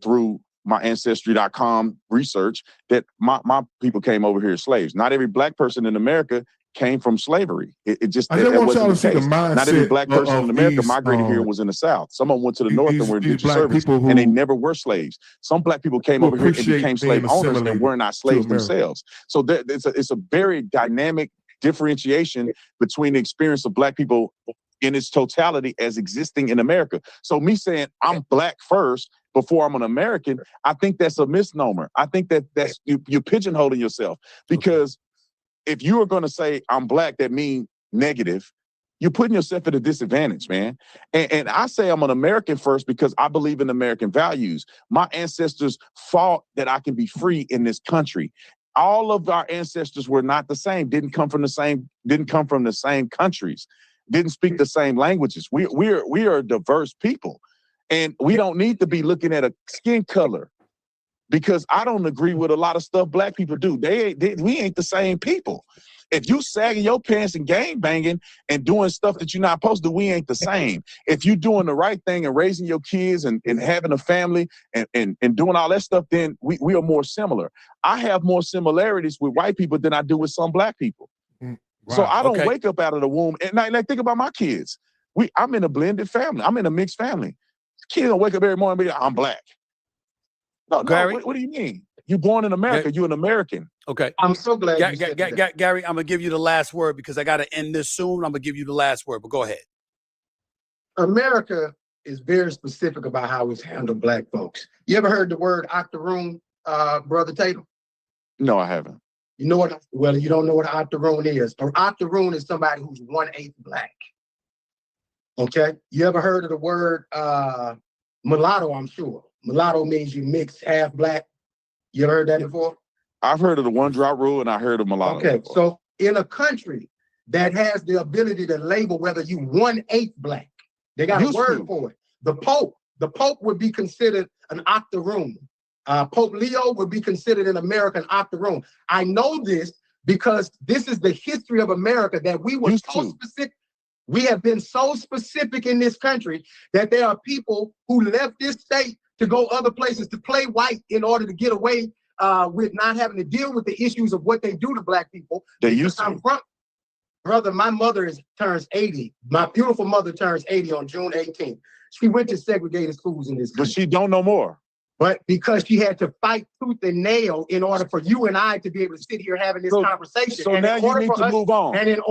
through my ancestry.com research, that my people came over here as slaves. Not every black person in America came from slavery. That wasn't the case. Not every black person in America migrated here and was in the South. Some of them went to the North and were in digital service, and they never were slaves. Some black people came over here and became slave owners and were not slaves themselves. So it's a very dynamic differentiation between the experience of black people in its totality as existing in America. So me saying I'm black first before I'm an American, I think that's a misnomer. I think that's you're pigeonholing yourself, because if you are going to say I'm black, that means negative, you're putting yourself at a disadvantage, man. And I say I'm an American first because I believe in American values. My ancestors fought that I can be free in this country. All of our ancestors were not the same, didn't come from the same countries, didn't speak the same languages. We are a diverse people. And we don't need to be looking at a skin color, because I don't agree with a lot of stuff black people do. We ain't the same people. If you sagging your pants and gang banging and doing stuff that you're not supposed to do, we ain't the same. If you're doing the right thing and raising your kids and having a family and doing all that stuff, then we are more similar. I have more similarities with white people than I do with some black people. Wow. So I don't wake up out of the womb. And I think about my kids. I'm in a blended family. I'm in a mixed family. Kids don't wake up every morning and be like, I'm black. No, Gary, what do you mean? You're born in America. You're an American. Okay. I'm so glad you said that. Gary, I'm going to give you the last word because I got to end this soon. I'm going to give you the last word, but go ahead. America is very specific about how it's handled black folks. You ever heard the word octoroon, Brother Tatum? No, I haven't. You know what? Well, you don't know what an octoroon is. An octoroon is somebody who's 1/8 black. Okay? You ever heard of the word mulatto, I'm sure. Mulatto means you mix half black. You ever heard that before? I've heard of the one drop rule and I heard of mulatto. Okay, before. So in a country that has the ability to label whether you 1/8 black, they got a word for it. The Pope would be considered an octoroon. Pope Leo would be considered an American octoroon. I know this because this is the history of America, that we were so specific. We have been so specific in this country that there are people who left this state to go other places to play white in order to get away with not having to deal with the issues of what they do to black people. They used to. Brother, my mother turns 80. My beautiful mother turns 80 on June 18th. She went to segregated schools in this country. But she don't know more. But because she had to fight tooth and nail in order for you and I to be able to sit here having this conversation. So and now you need to move on. And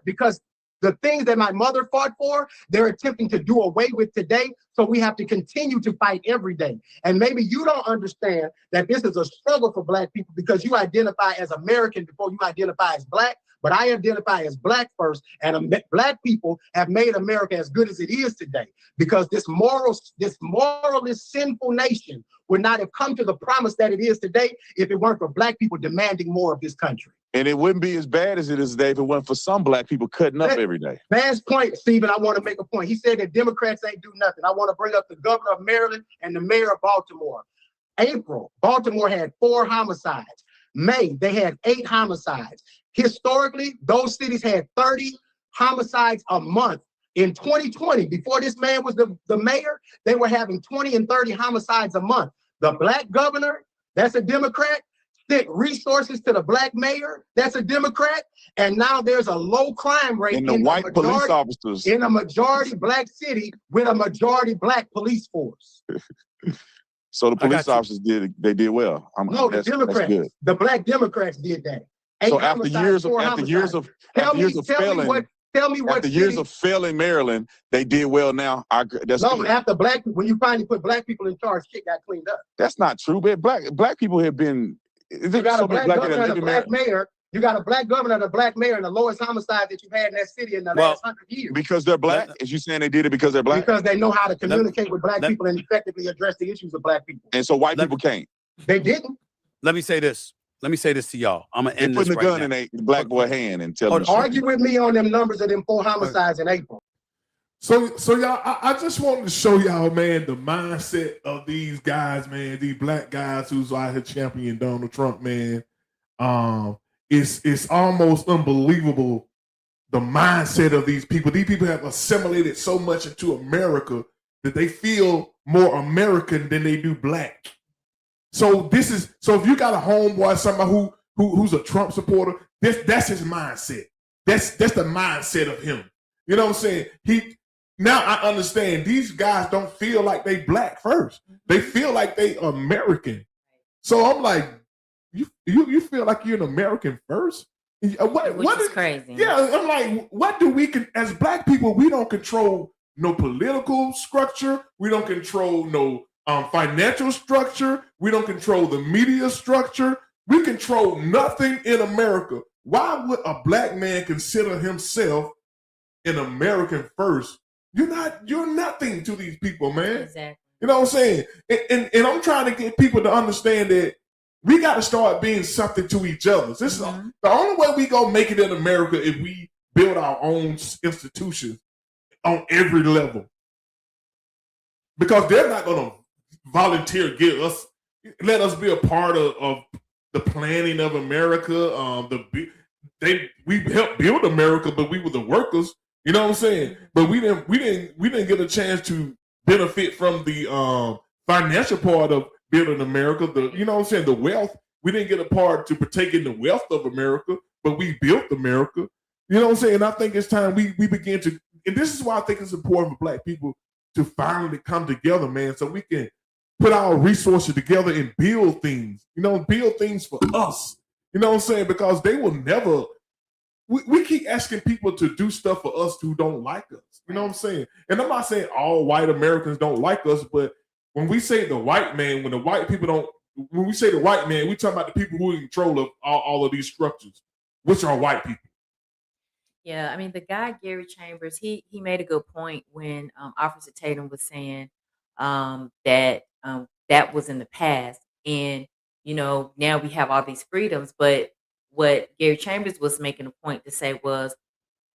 because the things that my mother fought for, they're attempting to do away with today. So we have to continue to fight every day. And maybe you don't understand that this is a struggle for black people because you identify as American before you identify as black. but I identify as black first, and black people have made America as good as it is today, because this moralist, sinful nation would not have come to the promise that it is today if it weren't for black people demanding more of this country. And it wouldn't be as bad as it is today if it wasn't for some black people cutting up every day. Last point, Stephen, I want to make a point. He said that Democrats ain't do nothing. I want to bring up the governor of Maryland and the mayor of Baltimore. April, Baltimore had 4 homicides. May, they had 8 homicides. Historically, those cities had 30 homicides a month. In 2020, before this man was the mayor, they were having 20 and 30 homicides a month. The black governor, that's a Democrat, sent resources to the black mayor, that's a Democrat, and now there's a low crime rate in the white police officers in a majority black city with a majority black police force. So the police officers did well. No, the Democrats, that's good. the black Democrats did that. So after years of failing, tell me what after years of failing Maryland, they did well now. That's no, good. after when you finally put black people in charge, shit got cleaned up. That's not true, but black people have been. You got a black governor and a black mayor. You got a black governor and a black mayor, and the lowest homicide that you've had in that city in the last 100 years. Because they're black? Is you saying they did it because they're black? Because they know how to communicate with black people and effectively address the issues of black people. And so white people can't. They didn't. Let me say this. Let me say this to y'all. I'm gonna end this putting the gun now. in the black boy hand and tell him. Argue with me on them numbers of them 4 homicides in April. So y'all, I just wanted to show y'all, man, the mindset of these guys, man, these black guys who's out here championing Donald Trump, man. It's almost unbelievable, the mindset of these people. These people have assimilated so much into America that they feel more American than they do black. So if you got a homeboy, somebody who's a Trump supporter, that's his mindset. That's the mindset of him. You know what I'm saying? Now I understand these guys don't feel like they black first. They feel like they American. So I'm like, you feel like you're an American first? Which is crazy. Yeah, I'm like, what do we as black people? We don't control no political structure. We don't control no financial structure. We don't control the media structure. We control nothing in America. Why would a black man consider himself an American first? You're nothing to these people, man. Exactly. You know what I'm saying? And I'm trying to get people to understand that we got to start being something to each other. This is the only way we gonna make it in America if we build our own institutions on every level. Because they're not gonna volunteer, let us be a part of the planning of America. We helped build America, but we were the workers. You know what I'm saying? But we didn't get a chance to benefit from the financial part of building America. You know what I'm saying? The wealth. We didn't get a part to partake in the wealth of America, but we built America. You know what I'm saying? And I think it's time we begin to, and this is why I think it's important for black people to finally come together, man, so we can put our resources together and build things. Build things for us. You know what I'm saying? Because they will never. We keep asking people to do stuff for us who don't like us. You know what I'm saying? And I'm not saying all white Americans don't like us, but when we say the white man, when we say the white man, we talking about the people who are in control of all of these structures, which are white people. Yeah, I mean, the guy, Gary Chambers, he made a good point when Officer Tatum was saying that was in the past. And, now we have all these freedoms, but what Gary Chambers was making a point to say was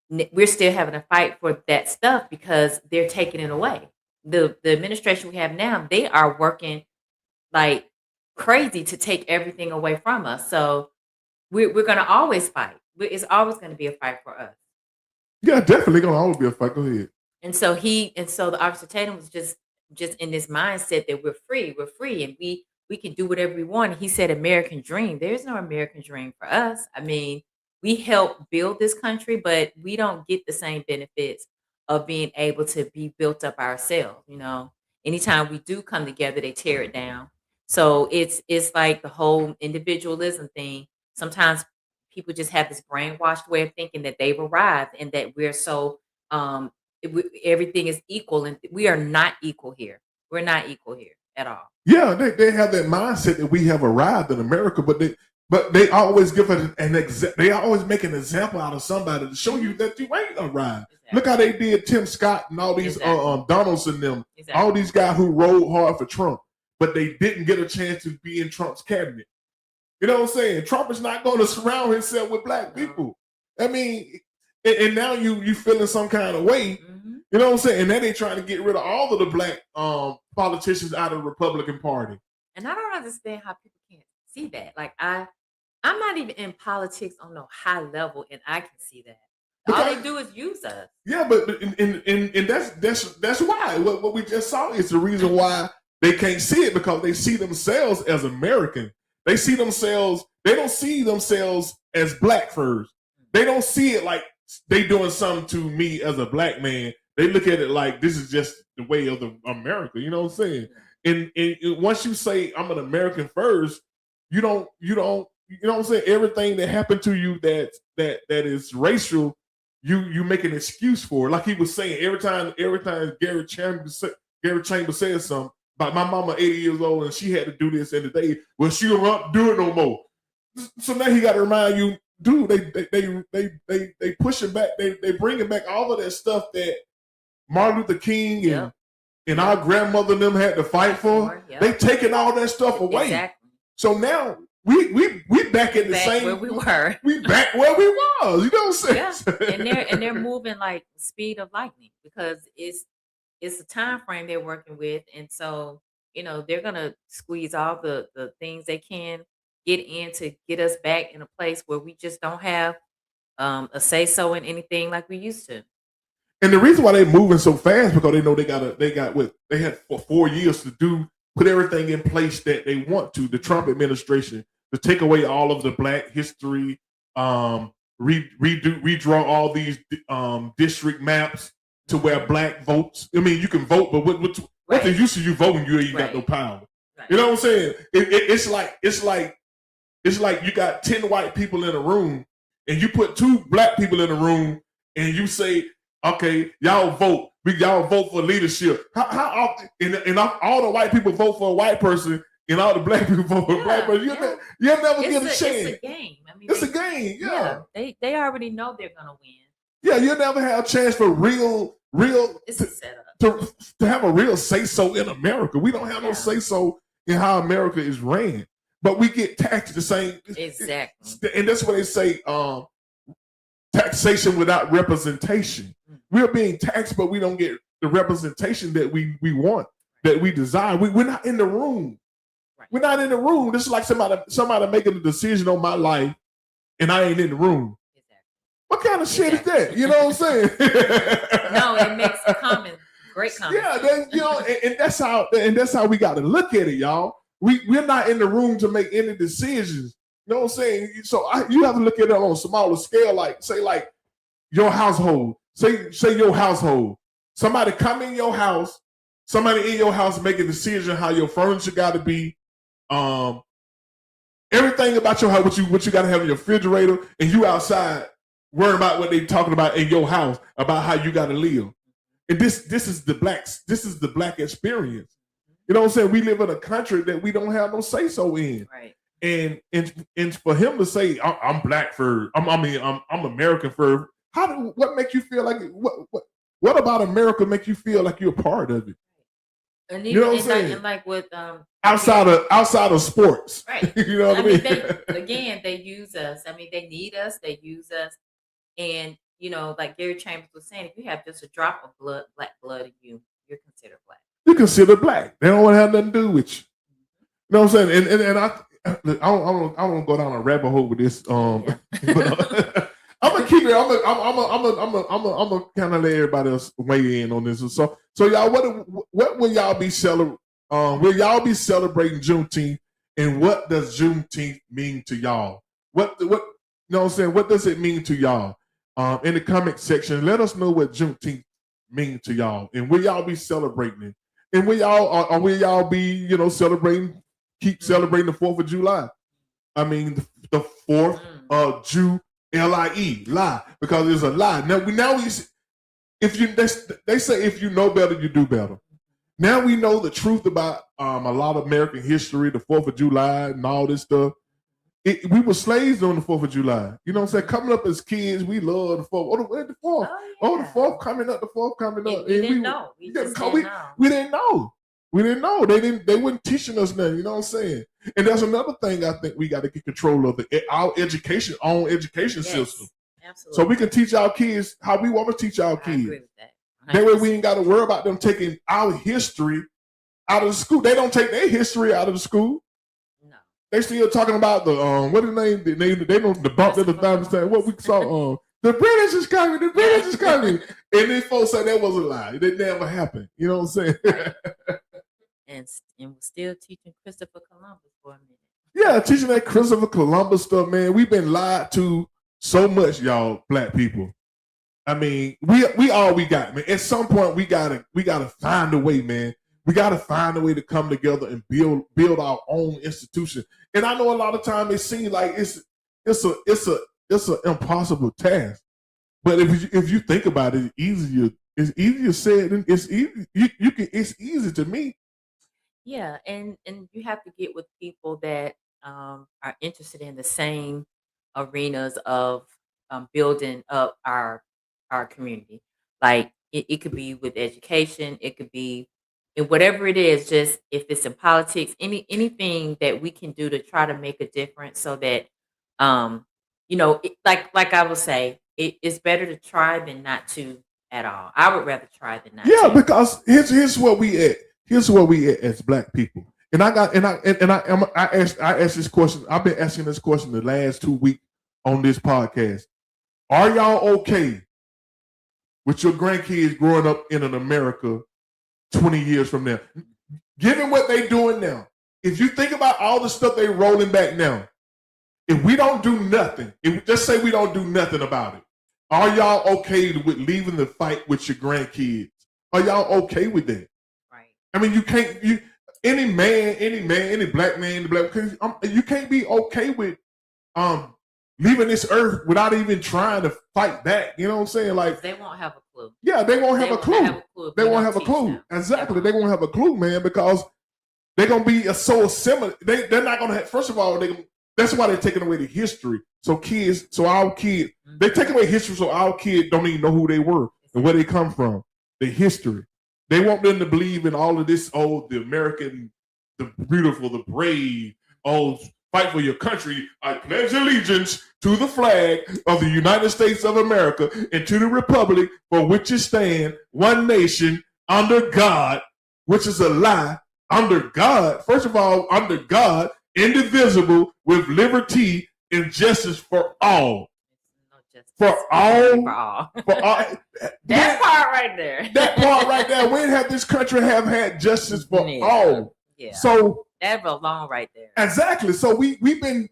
we're still having a fight for that stuff because they're taking it away. The administration we have now, they are working like crazy to take everything away from us. So we're going to always fight. It's always going to be a fight for us. Yeah, definitely going to always be a fight. Go ahead. And so the Officer Tatum was just in this mindset that we're free, and we can do whatever we want. He said American dream. There's no American dream for us. I mean, we help build this country, but we don't get the same benefits of being able to be built up ourselves. Anytime we do come together, they tear it down. So it's like the whole individualism thing. Sometimes people just have this brainwashed way of thinking that they've arrived and that we're so everything is equal, and we are not equal here. We're not equal here at all. Yeah, they have that mindset that we have arrived in America, but But they always give an they always make an example out of somebody to show you that you ain't a ride. Exactly. Look how they did Tim Scott and all these Exactly. Donalds and them, Exactly. all these guys who rode hard for Trump, but they didn't get a chance to be in Trump's cabinet. You know what I'm saying? Trump is not going to surround himself with black people. I mean, and now you feeling some kind of way. Mm-hmm. You know what I'm saying? And then they trying to get rid of all of the black politicians out of the Republican Party. And I don't understand how people can't see that. Like I'm not even in politics on no high level, and I can see that. All they do is use us. Yeah, but and that's why what we just saw is the reason why they can't see it, because they see themselves as American. They see themselves. They don't see themselves as black first. They don't see it like they doing something to me as a black man. They look at it like this is just the way of America. You know what I'm saying? And once you say I'm an American first, you know what I'm saying? Everything that happened to you that is racial, you make an excuse for it. Like he was saying, every time Gary Chambers says something about my mama 80 years old and she had to do this in the day, well, she don't do it no more. So now he got to remind you, dude, they pushing back, they bringing back all of that stuff that Martin Luther King and our grandmother and them had to fight for. Yep. They taking all that stuff away. Exactly. So now we back in the same where we were. We back where we was. You know what I'm saying? Yeah. And they're moving like the speed of lightning, because it's a time frame they're working with, and so they're gonna squeeze all the things they can get in to get us back in a place where we just don't have a say so in anything like we used to. And the reason why they're moving so fast because they know they had for 4 years to put everything in place that they want to. The Trump administration to take away all of the Black history, redraw all these district maps to where Black votes. I mean, you can vote, but what the use of you voting? You ain't got no power. Right. You know what I'm saying? It's like you got 10 white people in a room, and you put 2 Black people in a room, and you say, okay, y'all vote. Y'all vote for leadership. How often? And all the white people vote for a white person, and all the Black people vote for a Black person. You'll never get a chance. It's a game. I mean, it's a game. Yeah. They already know they're gonna win. Yeah, you'll never have a chance for real. It's a setup to have a real say so in America. We don't have no say so in how America is ran, but we get taxed the same. Exactly. And that's what they say. Taxation without representation. We're being taxed, but we don't get the representation that we want, that we desire. We're not in the room. Right. We're not in the room. This is like somebody making a decision on my life, and I ain't in the room. Exactly. What kind of shit is that? You know what I'm saying? No, it makes great comments. Yeah, and that's how we got to look at it, y'all. We're not in the room to make any decisions. You know what I'm saying? So you have to look at it on a smaller scale, like your household. Say your household. Somebody come in your house. Somebody in your house make a decision how your furniture got to be. Everything about your house, what you got to have in your refrigerator, and you outside worrying about what they talking about in your house about how you got to live. And this is the Black experience. You know what I'm saying? We live in a country that we don't have no say so in. Right. And for him to say I'm Black first, I'm American first. What make you feel like what about America make you feel like you're a part of it? And you know what I'm saying? And like with outside of sports, right? You know what I mean? They use us. I mean, they need us. They use us, and like Gary Chambers was saying, if you have just a drop of Black blood in you, you're considered Black. You're considered Black. They don't want to have nothing to do with you. You know what I'm saying? And I don't go down a rabbit hole with this. But, I'm gonna keep it. I'm gonna kind of let everybody else weigh in on this. So y'all, what will y'all be celebrating? Will y'all be celebrating Juneteenth? And what does Juneteenth mean to y'all? What you know what I'm saying? What does it mean to y'all? In the comment section, let us know what Juneteenth mean to y'all. And will y'all be celebrating it? And will y'all be celebrating? Keep celebrating the 4th of July. I mean the 4th of July. Lie, because it's a lie. They say if you know better, you do better. Now we know the truth about a lot of American history, the 4th of July and all this stuff. we were slaves on the 4th of July. You know what I'm saying? Coming up as kids, we love the 4th. Oh, the 4th. Oh, the 4th coming up, the 4th coming up. We didn't know. We just didn't know. We didn't know. We didn't know. They weren't teaching us nothing, you know what I'm saying? And that's another thing I think we got to get control of our education system. Absolutely. So we can teach our kids how we want to teach our kids. I agree with that. That way we ain't got to worry about them taking our history out of the school. They don't take their history out of the school. No. They still talking about the what is the name? They don't debunk it the what we saw the British is coming, the British is coming. And these folks say that was a lie. It never happened. You know what I'm saying? And we're still teaching Christopher Columbus for a minute. Yeah, teaching that Christopher Columbus stuff, man. We've been lied to so much, y'all, black people. I mean, we all we got, man. At some point, we gotta find a way, man. We gotta find a way to come together and build our own institution. And I know a lot of times it seems like it's an impossible task. But if you think about it, it's easier said than it's easy. It's easy to me. Yeah, and you have to get with people that are interested in the same arenas of building up our community. Like it could be with education, it could be in whatever it is. Just if it's in politics, anything that we can do to try to make a difference, so that like I would say, it's better to try than not to at all. I would rather try than not. Yeah, to. because here's where we at. Here's where we at as black people. And I asked this question. I've been asking this question the last 2 weeks on this podcast. Are y'all okay with your grandkids growing up in an America 20 years from now? Given what they doing now, if you think about all the stuff they rolling back now, if we don't do nothing, just say we don't do nothing about it, are y'all okay with leaving the fight with your grandkids? Are y'all okay with that? I mean, any black man, you can't be okay with leaving this earth without even trying to fight back. You know what I'm saying? Like they won't have a clue. Yeah, they won't have a clue. They won't have a clue. Exactly, they won't have a clue, man, because they're gonna be so similar. They're not gonna have. First of all, that's why they're taking away the history. So our kids, they take away history, so our kids don't even know who they were and where they come from. The history. They want them to believe in all of this, the American, the beautiful, the brave, fight for your country. I pledge allegiance to the flag of the United States of America and to the republic for which it stands, one nation, under God, which is a lie. Under God, first of all, under God, indivisible, with liberty and justice for all. For all. That part right there. That part right there. When have this country have had justice for all? Yeah. So that belong right there. Exactly. So we've been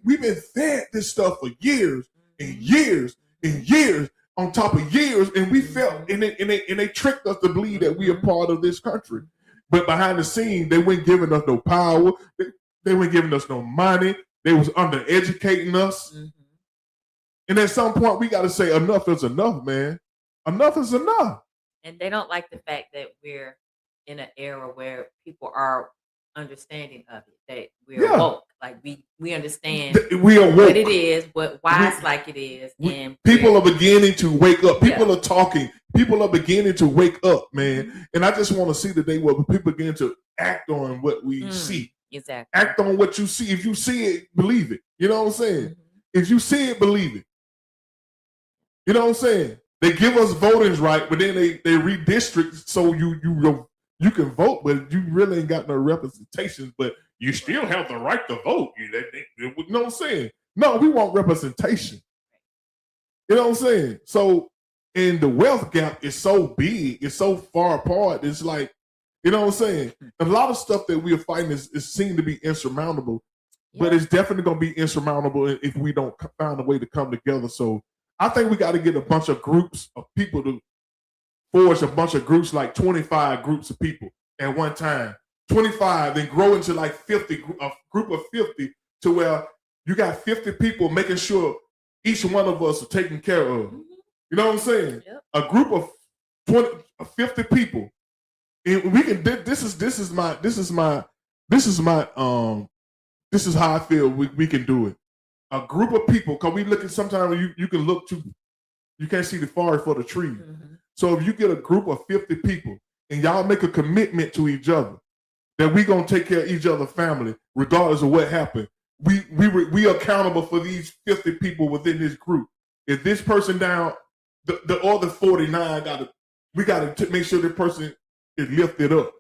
fed this stuff for years and years and years on top of years, and we felt and they tricked us to believe that we are part of this country. But behind the scene, they weren't giving us no power. They weren't giving us no money. They was undereducating us. Mm-hmm. And at some point, we got to say enough is enough, man. Enough is enough. And they don't like the fact that we're in an era where people are understanding of it, that we're woke. Like we understand we are woke. What it is, why it's like it is. And people are beginning to wake up. People are talking. People are beginning to wake up, man. And I just want to see the day where people begin to act on what we see. Exactly. Act on what you see. If you see it, believe it. You know what I'm saying? Mm-hmm. If you see it, believe it. You know what I'm saying? They give us voting right, but then they redistrict so you can vote, but you really ain't got no representation. But you still have the right to vote. You know what I'm saying? No, we want representation. You know what I'm saying? So, and the wealth gap is so big, it's so far apart. It's like, you know what I'm saying? A lot of stuff that we are fighting is seem to be insurmountable, but it's definitely going to be insurmountable if we don't find a way to come together. So I think we got to get a bunch of groups of people to forge a bunch of groups, like 25 groups of people at one time. 25, then grow into like 50, a group of 50, to where you got 50 people making sure each one of us are taken care of. You know what I'm saying? Yep. A group of 50 people. And we can. This is how I feel we can do it. a group of people, because we look at sometimes you can look to, you can't see the forest for the trees. Mhm. So if you get a group of 50 people and y'all make a commitment to each other that we gonna take care of each other's family, regardless of what happened. We accountable for these 50 people within this group. If this person down, the other 49 gotta make sure the person is lifted up.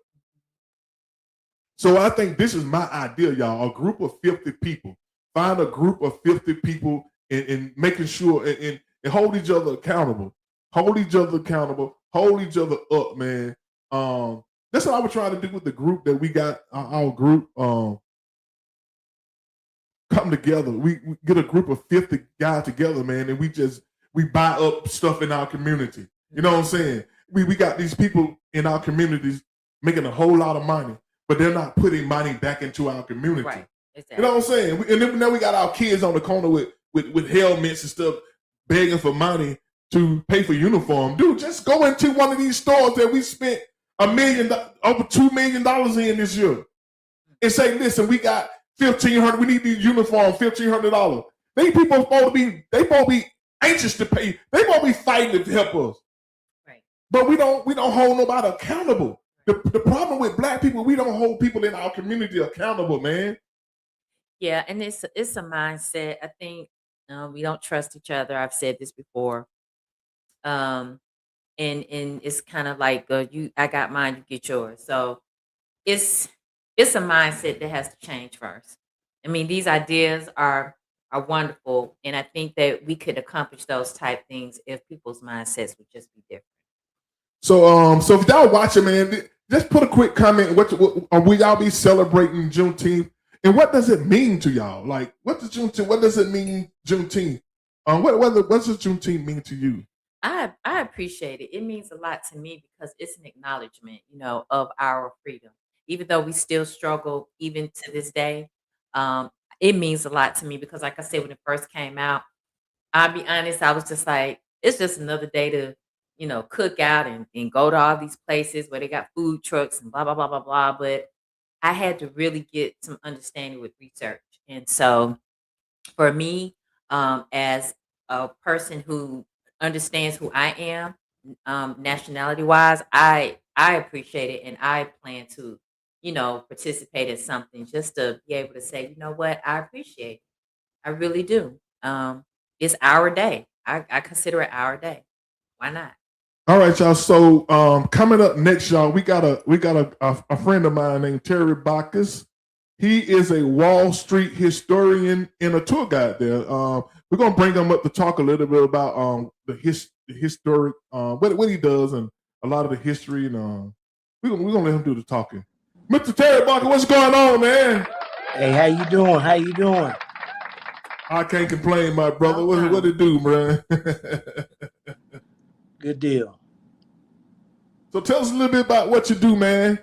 So I think this is my idea, y'all. A group of 50 people. Find a group of 50 people and making sure and hold each other accountable. Hold each other accountable. Hold each other up, man. That's what I was trying to do with the group that we got. Our group come together. We get a group of 50 guys together, man, and we buy up stuff in our community. You know what I'm saying? We got these people in our communities making a whole lot of money, but they're not putting money back into our community. Right. Exactly. You know what I'm saying? And then now we got our kids on the corner with helmets and stuff, begging for money to pay for uniform. Dude, just go into one of these stores that we spent over $2 million in this year, and say, listen, we got $1,500. We need these uniforms, $1,500. These people supposed to be anxious to pay. They supposed to be fighting to help us. Right. But we don't hold nobody accountable. The problem with Black people, we don't hold people in our community accountable, man. Yeah, and it's a mindset. I think we don't trust each other. I've said this before. And it's kind of like I got mine, you get yours. So it's a mindset that has to change first. I mean, these ideas are wonderful, and I think that we could accomplish those type things if people's mindsets would just be different. So if y'all watching, man, just put a quick comment. What will y'all be celebrating Juneteenth? And what does it mean to y'all? Like, what does it mean, Juneteenth? What does Juneteenth mean to you? I appreciate it. It means a lot to me because it's an acknowledgement, of our freedom. Even though we still struggle, even to this day, it means a lot to me because, like I said, when it first came out, I'll be honest, I was just like, it's just another day to, cook out and go to all these places where they got food trucks and blah blah blah blah blah. But I had to really get some understanding with research, and so for me, as a person who understands who I am, nationality wise, I appreciate it, and I plan to, participate in something just to be able to say, you know what, I appreciate it. I really do. It's our day. I consider it our day. Why not? All right, y'all. So coming up next, y'all, we got a friend of mine named Terry Bacchus. He is a Wall Street historian and a tour guide there. We're gonna bring him up to talk a little bit about the historic what he does and a lot of the history, and we're gonna let him do the talking. Mr. Terry Bacchus, what's going on, man? Hey, how you doing? How you doing? I can't complain, my brother. What it do, man? Good deal. So tell us a little bit about what you do, man.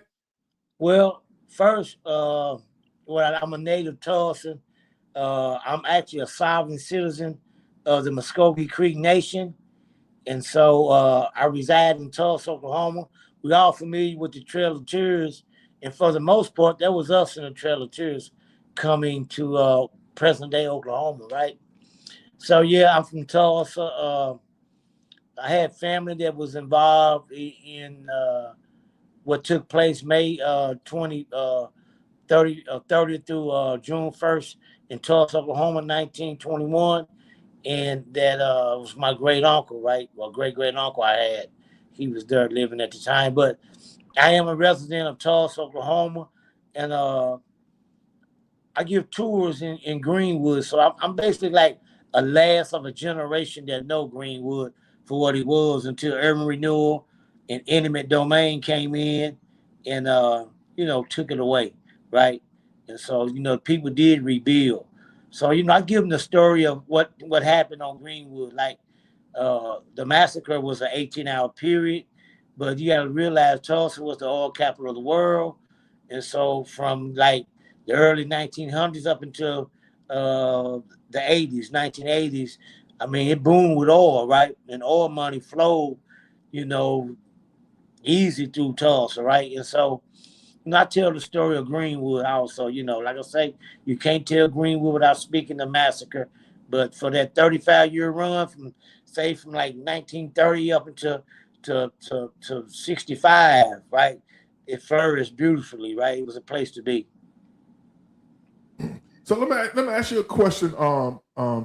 Well, first, I'm a native Tulsan. I'm actually a sovereign citizen of the Muskogee Creek Nation. And so I reside in Tulsa, Oklahoma. We're all familiar with the Trail of Tears. And for the most part, that was us in the Trail of Tears coming to present day Oklahoma, right? So, yeah, I'm from Tulsa. I had family that was involved in what took place May 30 through June 1st in Tulsa, Oklahoma, 1921. And that was my great uncle, right? Well, great uncle I had. He was there living at the time. But I am a resident of Tulsa, Oklahoma, and I give tours in Greenwood. So I'm basically like a last of a generation that know Greenwood for what it was until urban renewal and eminent domain came in and took it away, right? And so people did rebuild. So I give them the story of what happened on Greenwood. Like the massacre was an 18-hour period, but you got to realize Tulsa was the oil capital of the world, and so from like the early 1900s up until the 1980s. I mean, it boomed with oil, right? And oil money flowed, easy through Tulsa, right? And so, I tell the story of Greenwood also, like I say, you can't tell Greenwood without speaking the massacre But for that 35-year run from like 1930 up until to 65, right? It flourished beautifully, right? It was a place to be. So let me ask you a question,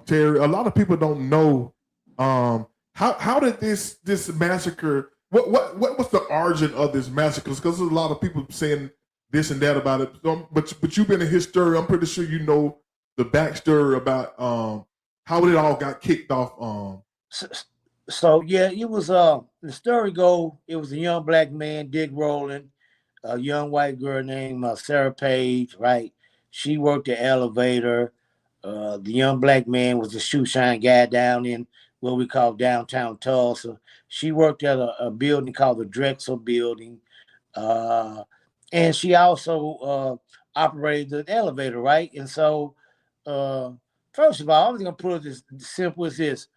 Terry. A lot of people don't know how did this massacre, what was the origin of this massacre? Because there's a lot of people saying this and that about it. But you've been a historian. I'm pretty sure you know the backstory about how it all got kicked off. So yeah, it was the story go. It was a young black man, Dick Rowland, a young white girl named Sarah Page, right? She worked the elevator. The young black man was a shoe shine guy down in what we call downtown Tulsa. She worked at a building called the Drexel Building. And she also operated the elevator, right? And so, first of all, I'm just going to put it as simple as this.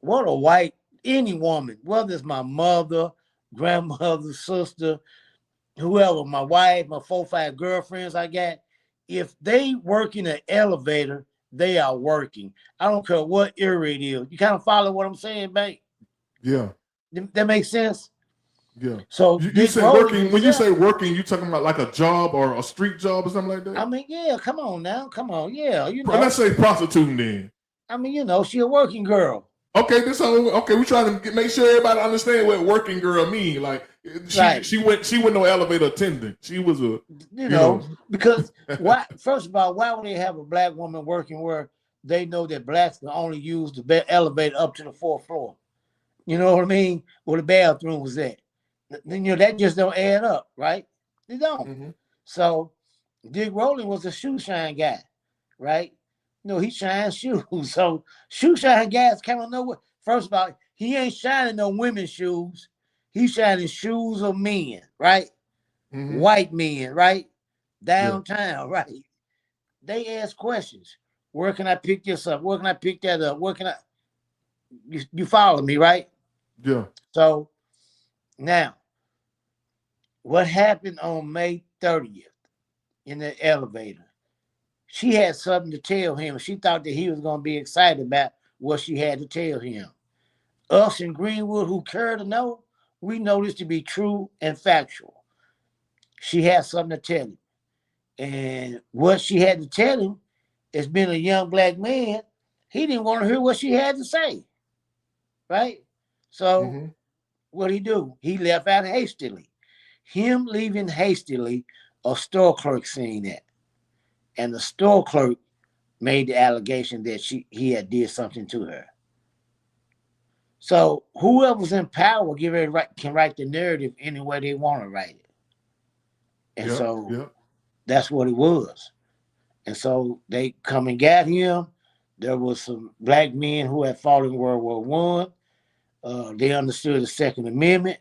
What a white, any woman, whether it's my mother, grandmother, sister, whoever, my wife, my 4 or 5 girlfriends I got, if they work in an elevator, they are working. I don't care what era it is. You kind of follow what I'm saying, babe? Yeah. That makes sense? Yeah. So you say working, when you say working, you talking about like a job or a street job or something like that? I mean, yeah, come on now. Come on. Yeah, you know. Let's say prostituting then. I mean, you know, she a working girl. Okay, we trying to make sure everybody understand what working girl mean. Like she went no elevator attendant. She was a you know because why? First of all, why would they have a black woman working where they know that blacks can only use the elevator up to the 4th floor? You know what I mean? Where the bathroom was at. Then that just don't add up, right? They don't. Mm-hmm. So Dick Rowland was a shoe shine guy, right? No, he shines shoes. So shoe shine guys kind of know what. First of all, he ain't shining no women's shoes. He's shining shoes of men, right? Mm-hmm. White men, right? Downtown, right? They ask questions. Where can I pick this up? Where can I pick that up? Where can I? You follow me, right? Yeah. So now, what happened on May 30th in the elevator? She had something to tell him. She thought that he was going to be excited about what she had to tell him. Us in Greenwood who care to know, we know this to be true and factual. She had something to tell him. And what she had to tell him, as being a young black man, he didn't want to hear what she had to say. Right? So what'd he do? He left out hastily. Him leaving hastily, a store clerk seen that. And the store clerk made the allegation that he had did something to her. So whoever's in power can write the narrative any way they want to write it. And that's what it was. And so they come and got him. There was some black men who had fought in World War I. They understood the Second Amendment.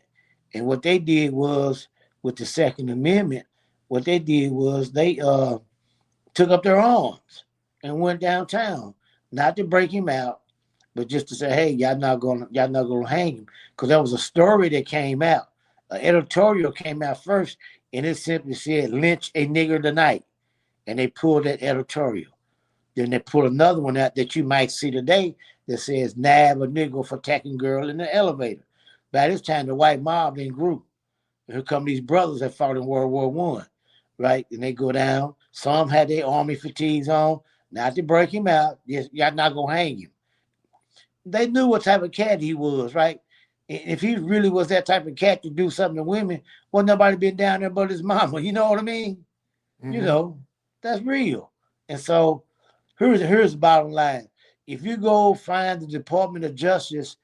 And what they did was, with the Second Amendment, what they did was they took up their arms and went downtown, not to break him out, but just to say, hey, y'all not gonna hang him. Because there was a story that came out. An editorial came out first, and it simply said, lynch a nigger tonight. And they pulled that editorial. Then they pulled another one out that you might see today that says, nab a nigger for attacking girl in the elevator. By this time, the white mob then grew. Here come these brothers that fought in World War I, right? And they go down. Some had their army fatigues on, not to break him out. Y'all not going to hang him. They knew what type of cat he was, right? If he really was that type of cat to do something to women, wasn't nobody been down there but his mama. You know what I mean? You know, that's real. And so here's the bottom line. If you go find the Department of Justice,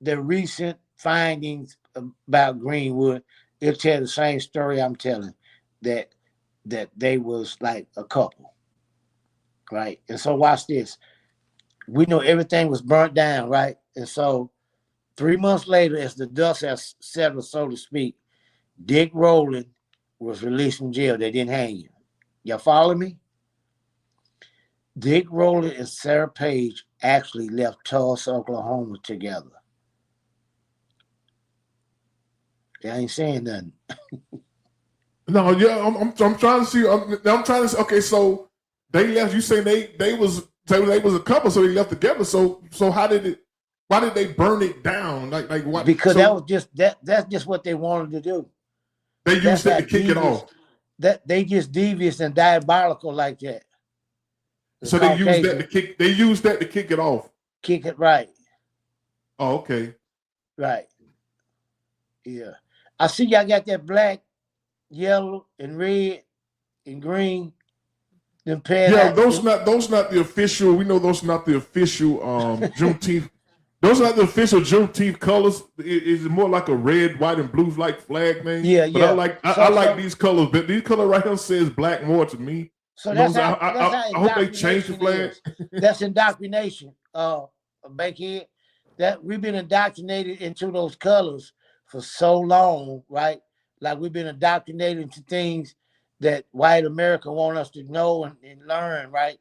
the recent findings about Greenwood, it'll tell the same story I'm telling, that they was like a couple, right? And so watch this. We know everything was burnt down, right? And so 3 months later, as the dust has settled, so to speak, Dick Rowland was released from jail. They didn't hang him. Y'all follow me? Dick Rowland and Sarah Page actually left Tulsa, Oklahoma together. They ain't saying nothing. No, yeah, I'm trying to see. I'm trying to see. Okay, so they left. You say they was So they was a couple, so they left together. So how did it? Why did they burn it down? Like what? Because so that was just that's just what they wanted to do. they used that to kick it off. That they just devious and diabolical like that. So they used that to kick. They used that to kick it off. Kick it right. Oh, okay. Right. Yeah. I see y'all got that black, yellow, and red and green. Them Yeah, those not the official. We know those not the official Juneteenth. Those are not the official Juneteenth colors. It's more like a red, white, and blue like flag, man. Yeah, but yeah. I like these colors, but these color right here says black more to me. So that's how, I hope they change the flag. That's indoctrination, Bankhead. That we've been indoctrinated into those colors for so long, right? Like we've been indoctrinated into things that white America want us to know and learn, right?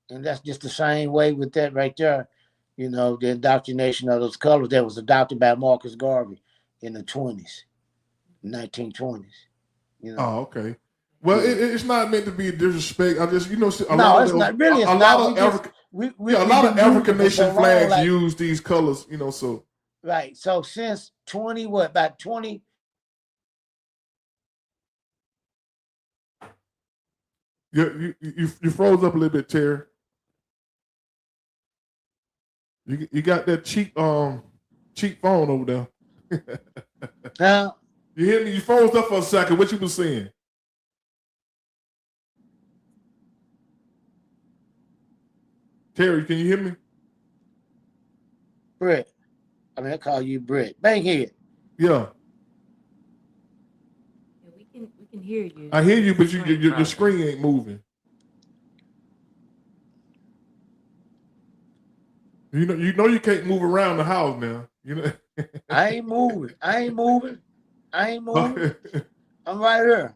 And that's just the same way with that right there. You know, the indoctrination of those colors that was adopted by Marcus Garvey in the 1920s. You know. Oh, okay. Well, it's not meant to be a disrespect. I just, no, it's not really. A lot of African nation flags use these colors, you know. So right. So since about 20. You froze up a little bit, Terry. You got that cheap phone over there. Huh? You hear me? You froze up for a second. What you was saying? Terry, can you hear me? Brett. I call you Brett. Bankhead. Yeah. We can hear you. I hear you, but your screen ain't moving. You know you can't move around the house now. You know. I ain't moving. I'm right here.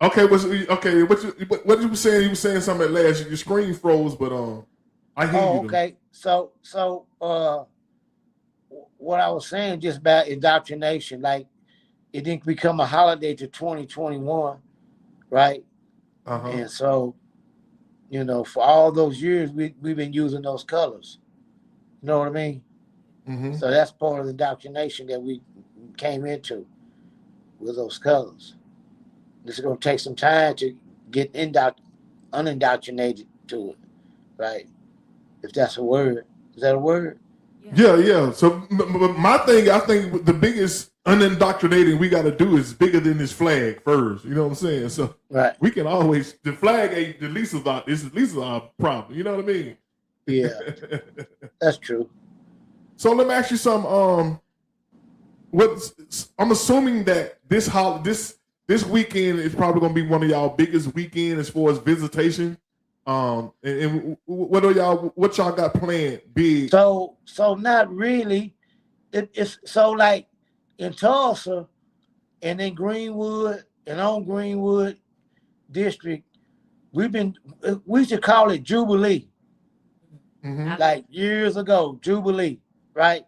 Okay, what you were saying? You were saying something at last. Your screen froze, but I hear you. Okay. So what I was saying just about indoctrination, like it didn't become a holiday to 2021, right? Uh-huh. And so, you know, for all those years we've been using those colors. You know what I mean? Mm-hmm. So that's part of the indoctrination that we came into with those colors. This is going to take some time to get unindoctrinated to it, right? If that's a word. Is that a word? Yeah. So my thing, I think the biggest unindoctrinating we got to do is bigger than this flag first. You know what I'm saying? So right. We can always, the flag ain't the least of our problem. You know what I mean? Yeah, that's true. So let me ask you something. I'm assuming that this weekend is probably going to be one of y'all biggest weekend as far as visitation. And what y'all got planned big? So not really. It's so like in Tulsa and in Greenwood and on Greenwood District, we should call it Jubilee. Mm-hmm. Like years ago, Jubilee, right?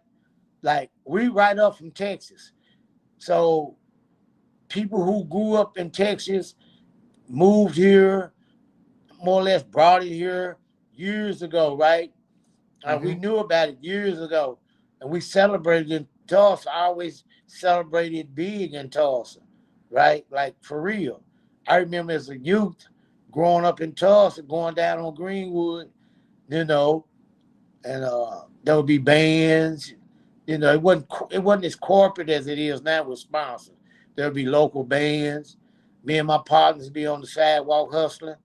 Like we right up from Texas. So people who grew up in Texas moved here, more or less brought it here years ago, right? We knew about it years ago, and we celebrated in Tulsa. I always celebrated big in Tulsa, right? Like for real. I remember as a youth growing up in Tulsa, going down on Greenwood, you know, and there would be bands. You know, it wasn't as corporate as it is now with sponsors. There would be local bands. Me and my partners be on the sidewalk hustling.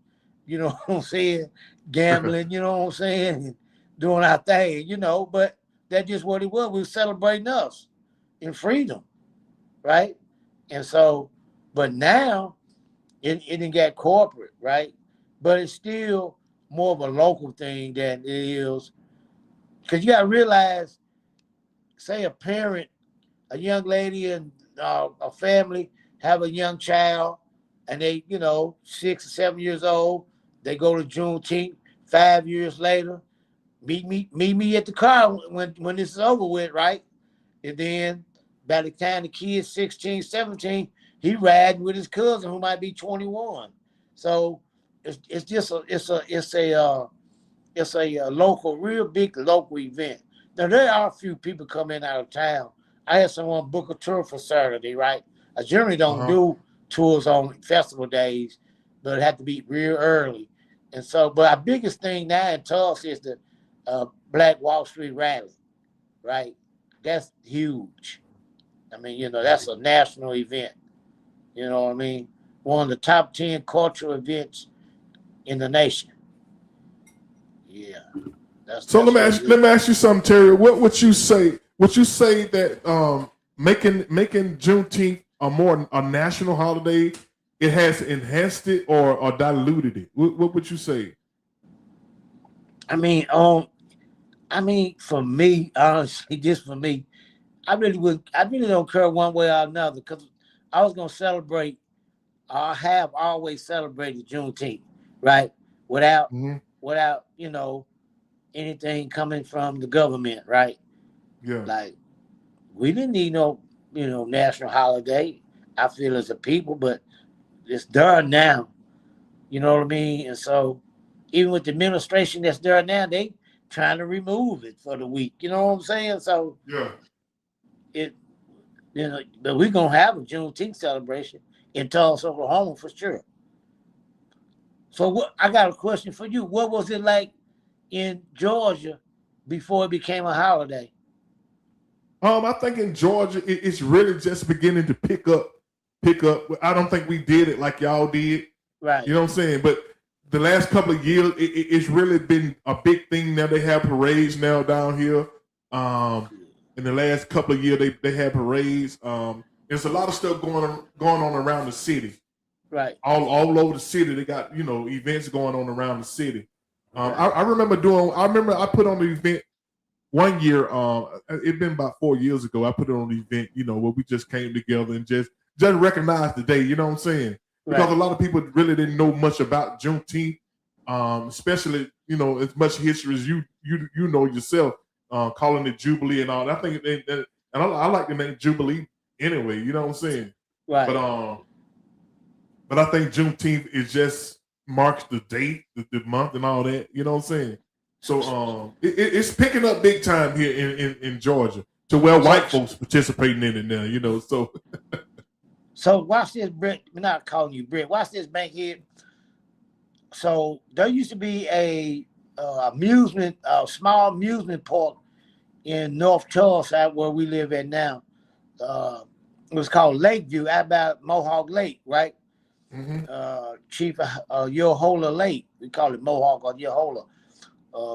You know what I'm saying? Gambling. You know what I'm saying? And doing our thing. You know, but that's just what it was. We were celebrating us in freedom, right? And so, but now it didn't get corporate, right? But it's still more of a local thing than it is. Because you got to realize, say a parent, a young lady and a family have a young child and they, 6 or 7 years old, they go to Juneteenth. 5 years later, meet me at the car when this is over with, right? And then by the time the kid's 16, 17, he riding with his cousin who might be 21. So it's it's a local, real big local event. Now there are a few people coming out of town. I had someone book a tour for Saturday, right? I generally don't do tours on festival days, but it had to be real early. And so, but our biggest thing now in Tulsa is the Black Wall Street rally, right? That's huge. I mean, you know, that's a national event. You know what I mean? One of the top 10 cultural events in the nation. Yeah. So let me ask you something, Terry. What would you say? Would you say that making Juneteenth a national holiday, it has enhanced it or diluted it? What would you say? I mean, for me, honestly, just for me, I really don't care one way or another because I was gonna celebrate. I have always celebrated Juneteenth, right? Without you know anything coming from the government, right? Yeah. Like we didn't need no national holiday. I feel as a people, but it's there now. You know what I mean? And so even with the administration that's there now, they trying to remove it for the week. You know what I'm saying? So yeah, it but we're gonna have a Juneteenth celebration in Tulsa, Oklahoma for sure. So what I got a question for you. What was it like in Georgia before it became a holiday? I think in Georgia it's really just beginning to pick up. I don't think we did it like y'all did. Right. You know what I'm saying? But the last couple of years, it's really been a big thing. Now they have parades now down here. In the last couple of years, they have parades. There's a lot of stuff going on around the city. Right. All over the city, they got events going on around the city. I remember I put on the event one year. It's been about 4 years ago. I put it on the event, where we just came together and just recognize the day. You know what I'm saying? Because a lot of people really didn't know much about Juneteenth, especially as much history as you know yourself, calling it Jubilee and all. I think and I like the name Jubilee anyway. You know what I'm saying? Right. But I think Juneteenth is just marks the date, the month, and all that. You know what I'm saying? So it's picking up big time here in Georgia to where white folks participating in it now. So. So watch this, Brett. We're not calling you Brett. Watch this, Bankhead. So there used to be a small amusement park in North Tulsa, where we live at now. It was called Lakeview, out by Mohawk Lake, right? Chief Yohola Lake. We call it Mohawk or Yohola,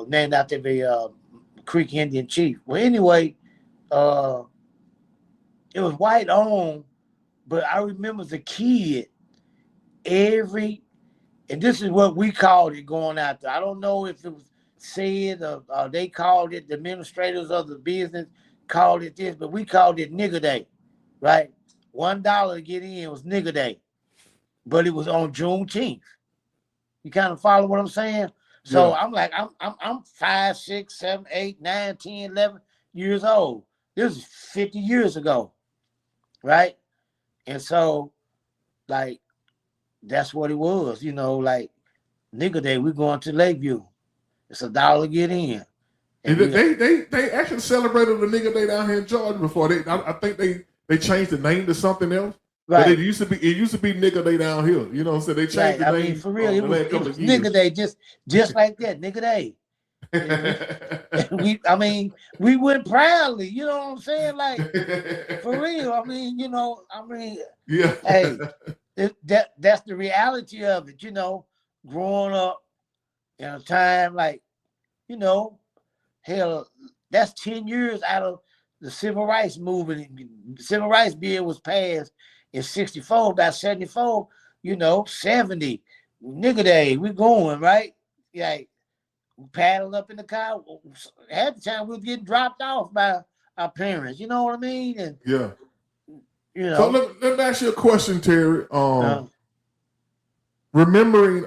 named after the Creek Indian chief. Well, anyway, it was white owned. But I remember as a kid, and this is what we called it going out there. I don't know if it was said or they called it, the administrators of the business called it this, but we called it Nigger Day, right? $1 to get in was Nigger Day, but it was on Juneteenth. You kind of follow what I'm saying? So yeah. I'm like, I'm 5, 6, 7, 8, 9, 10, 11 years old. This is 50 years ago, right? And so, like, that's what it was, like Nigger Day. We're going to Lakeview. It's $1 to get in. And they actually celebrated the Nigger Day down here in Georgia before. I think they changed the name to something else. Right. But it used to be Nigger Day down here. You know what I'm saying? They changed the name. I mean, for real, it was Nigger Day, just like that, Nigger Day. We went proudly, you know what I'm saying? Like, for real. Yeah. Hey, that's the reality of it, growing up in a time like, hell, that's 10 years out of the civil rights movement. The civil rights bill was passed in 64, about 74, 70. Nigger Day, we going, right? Like, we paddled up in the car. Half the time we were getting dropped off by our parents. You know what I mean? And yeah. So let me ask you a question, Terry. Remembering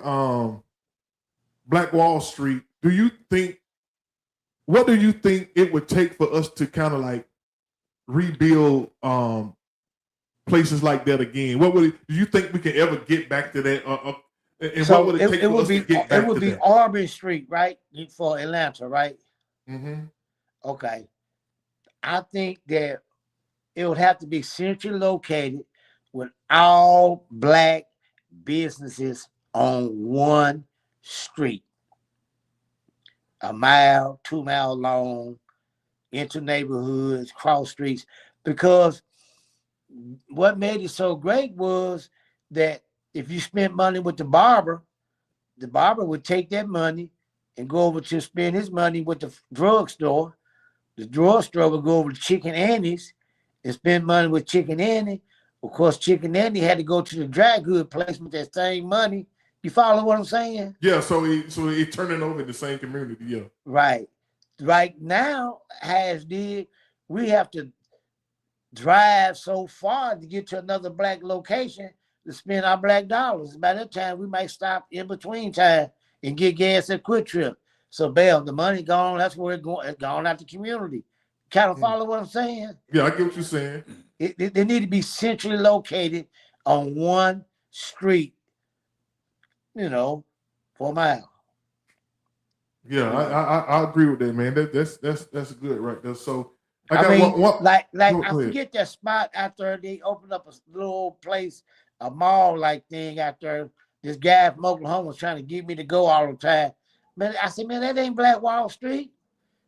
Black Wall Street, what do you think it would take for us to kind of like rebuild places like that again? Do you think we can ever get back to that? And So what would it take for us to get back it would to be that? Auburn Street, right, for Atlanta, right? Mm-hmm. Okay. I think that it would have to be centrally located with all black businesses on one street, a mile, 2 mile long, into neighborhoods, cross streets, because what made it so great was that if you spent money with the barber would take that money and go over to spend his money with the drugstore. The drugstore would go over to Chicken Annie's and spend money with Chicken Annie. Of course, Chicken Annie had to go to the dry good place with that same money. You follow what I'm saying? Yeah, so it turning over in the same community, yeah. Right. Right now, as did, we have to drive so far to get to another black location to spend our black dollars. By that time, we might stop in between time and get gas at Quick Trip. So, bam, the money gone. That's where it's going. It's gone out the community. Kind of follow what I'm saying? Yeah, I get what you're saying. They need to be centrally located on one street, for a mile. Yeah, I agree with that, man. That's good right there. So I mean, I ahead. forget that spot after they opened up a little place, a mall-like thing after this guy from Oklahoma was trying to get me to go all the time. Man, I said, man, that ain't Black Wall Street.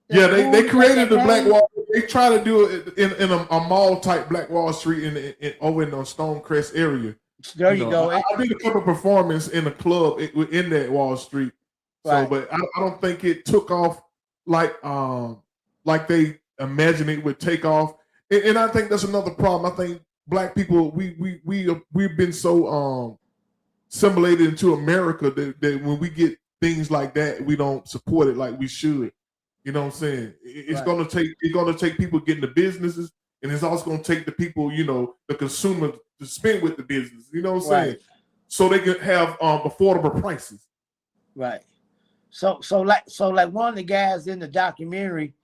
Yeah, they created the Black Wall. They try to do it in a mall type Black Wall Street over in the Stonecrest area. There you go. I did a couple performances in a club in that Wall Street. So, Right. but I don't think it took off like they imagined it would take off. And I think that's another problem. I think black people we've been so assimilated into America that when we get things like that, we don't support it like we should. You know what I'm saying? It's Right. gonna take people getting the businesses, and it's also gonna take the people, the consumer to spend with the business. You know what I'm saying? Right. So they can have affordable prices. Right. So like one of the guys in the documentary,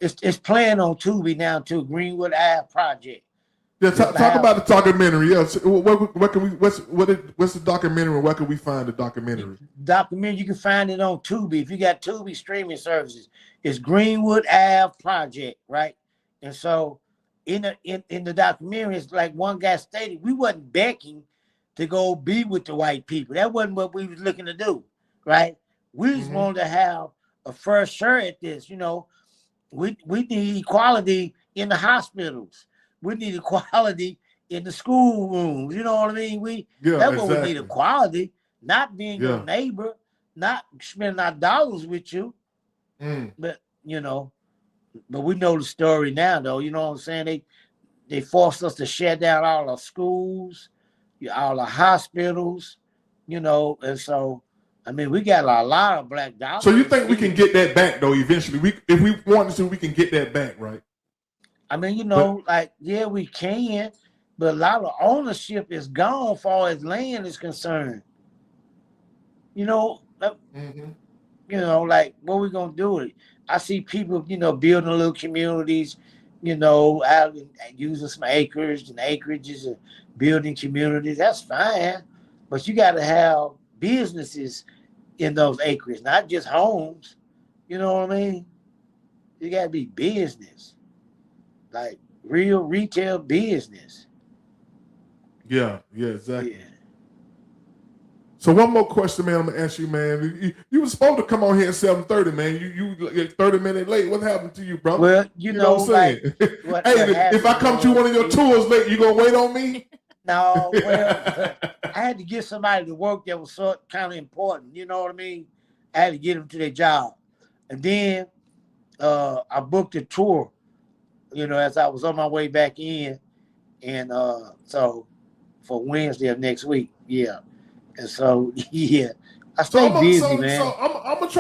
it's playing on Tubi now too. Greenwood Ave Project. Yeah, talk about the documentary. Yeah, so where can we? What's the documentary? Where can we find the documentary? Documentary, you can find it on Tubi. If you got Tubi streaming services, it's Greenwood Ave Project, right? And so in the documentary, it's like one guy stated, we wasn't begging to go be with the white people. That wasn't what we was looking to do, right? We just wanted to have a fair share at this. We need equality in the hospitals. We need equality in the school rooms. You know what I mean? That's what we need, equality, not being your neighbor, not spending our dollars with you. But but we know the story now, though. You know what I'm saying? They forced us to shut down all our schools, all the hospitals, and so I mean, we got a lot of black dollars. So you think we can get that back though? Eventually, if we wanted to, we can get that back, right? I mean, yeah, we can, but a lot of ownership is gone as far as land is concerned. Like what we gonna do with it? I see people, building little communities, out and using some acres and acreages and building communities. That's fine, but you got to have businesses in those acres, not just homes. You know what I mean? You got to be business, like real retail business. Yeah, exactly. Yeah. So one more question, man. I'm gonna ask you, man. You were supposed to come on here at 7:30, man. You 30 minutes late. What happened to you, brother? Well, you know what I'm saying? If I come to one of your tours late, you gonna wait on me? No, well, I had to get somebody to work that was kind of important. You know what I mean? I had to get them to their job. And then I booked a tour, as I was on my way back in. And so for Wednesday of next week, yeah. And so, yeah, I stay busy, man. So I'm gonna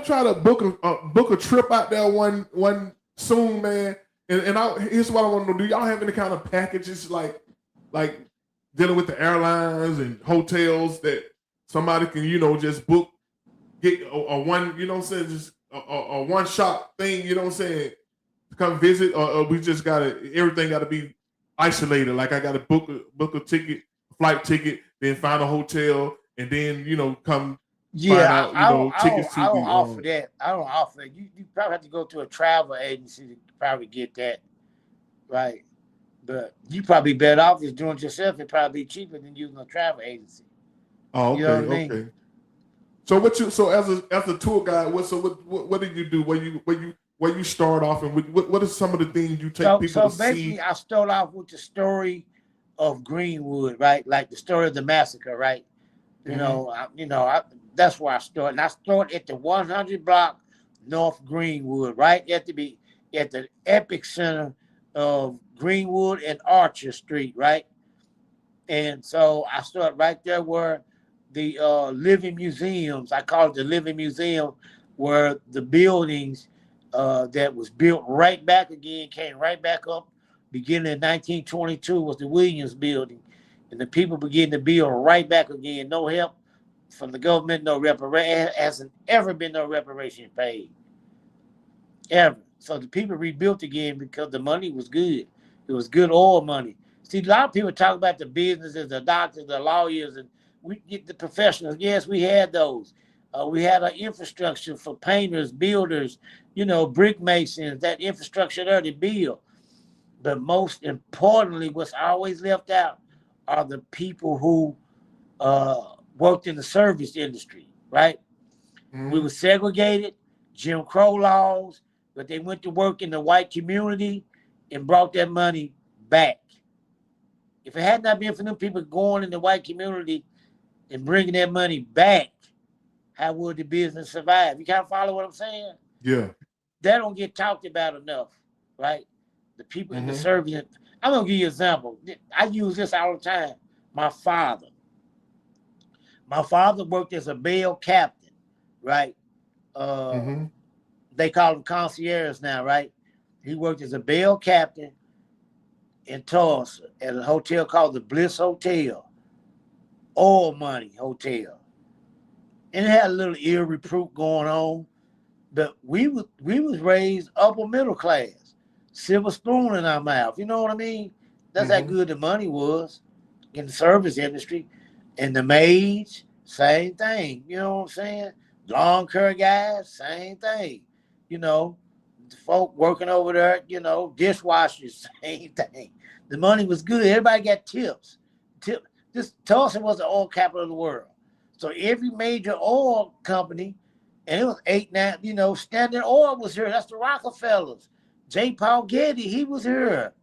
try to book a trip out there one soon, man. And here's what I want to know: do y'all have any kind of packages like dealing with the airlines and hotels that somebody can just book, get a one, just a one shot thing, to come visit, or we just everything gotta be isolated. Like I gotta book a ticket, flight ticket, then find a hotel and then come Yeah, find out tickets to I don't the offer that. I don't offer that. You probably have to go to a travel agency to probably get that, right? But you probably better off just doing it yourself. It'd probably be cheaper than using a travel agency. Oh, You know okay, what I mean? okay. So as a tour guide, what did you do? Where you start off, and what are some of the things you take people to basically, see? I start off with the story of Greenwood, right? Like the story of the massacre, right? That's where I start, and I start at the 100 block North Greenwood, right at the epic center of Greenwood and Archer Street, right? And so I start right there where the living museums, I call it the living museum, where the buildings that was built right back again, came right back up, beginning in 1922 was the Williams Building. And the people began to build right back again. No help from the government, no reparation. Hasn't ever been no reparation paid. Ever. So the people rebuilt again because the money was good. It was good oil money. See, a lot of people talk about the businesses, the doctors, the lawyers, and we get the professionals. Yes, we had those. We had an infrastructure for painters, builders, brick masons, that infrastructure there to build. But most importantly, what's always left out are the people who worked in the service industry, right? Mm-hmm. We were segregated, Jim Crow laws, but they went to work in the white community and brought that money back. If it had not been for them people going in the white community and bringing that money back, how would the business survive? You kind of follow what I'm saying? Yeah. That don't get talked about enough, right? The people in the service. I'm going to give you an example. I use this all the time. My father worked as a bail captain, right? They call him concierge now, right? He worked as a bail captain in Tulsa at a hotel called the Bliss Hotel, oil money hotel. And it had a little ear recruit going on, but we was raised upper middle class, silver spoon in our mouth. You know what I mean? That's how good the money was in the service industry. And the maids, same thing. You know what I'm saying? Lawn care guys, same thing. The folk working over there, dishwashers, same thing. The money was good. Everybody got tips. This Tulsa was the oil capital of the world. So every major oil company, and it was 8, 9, Standard Oil was here. That's the Rockefellers. J. Paul Getty, he was here.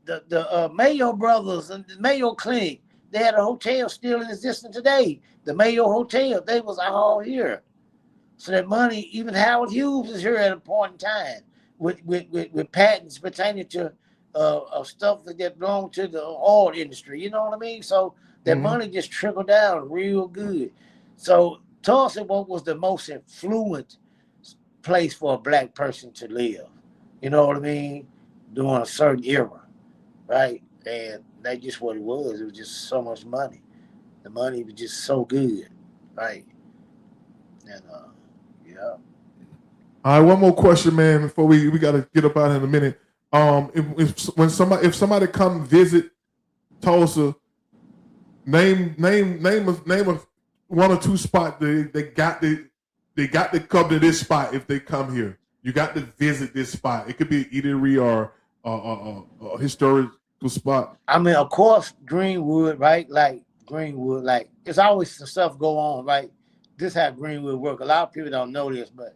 The Mayo brothers and the Mayo Clinic, they had a hotel still in existence today. The Mayo Hotel, they was all here. So that money, even Howard Hughes is here at a point in time with patents pertaining to stuff that belong to the oil industry. You know what I mean? So that money just trickled down real good. So Tulsa was the most affluent place for a black person to live. You know what I mean? During a certain era, right? And that's just what it was. It was just so much money. The money was just so good, right? And yeah. All right, one more question, man, before we got to get up out in a minute. If somebody come visit Tulsa, name of one or two spots they got to come to this spot if they come here. You got to visit this spot. It could be an eatery or a historical spot. I mean, of course, Greenwood, right? Like Greenwood, like there's always some stuff go on, right? This is how Greenwood work. A lot of people don't know this, but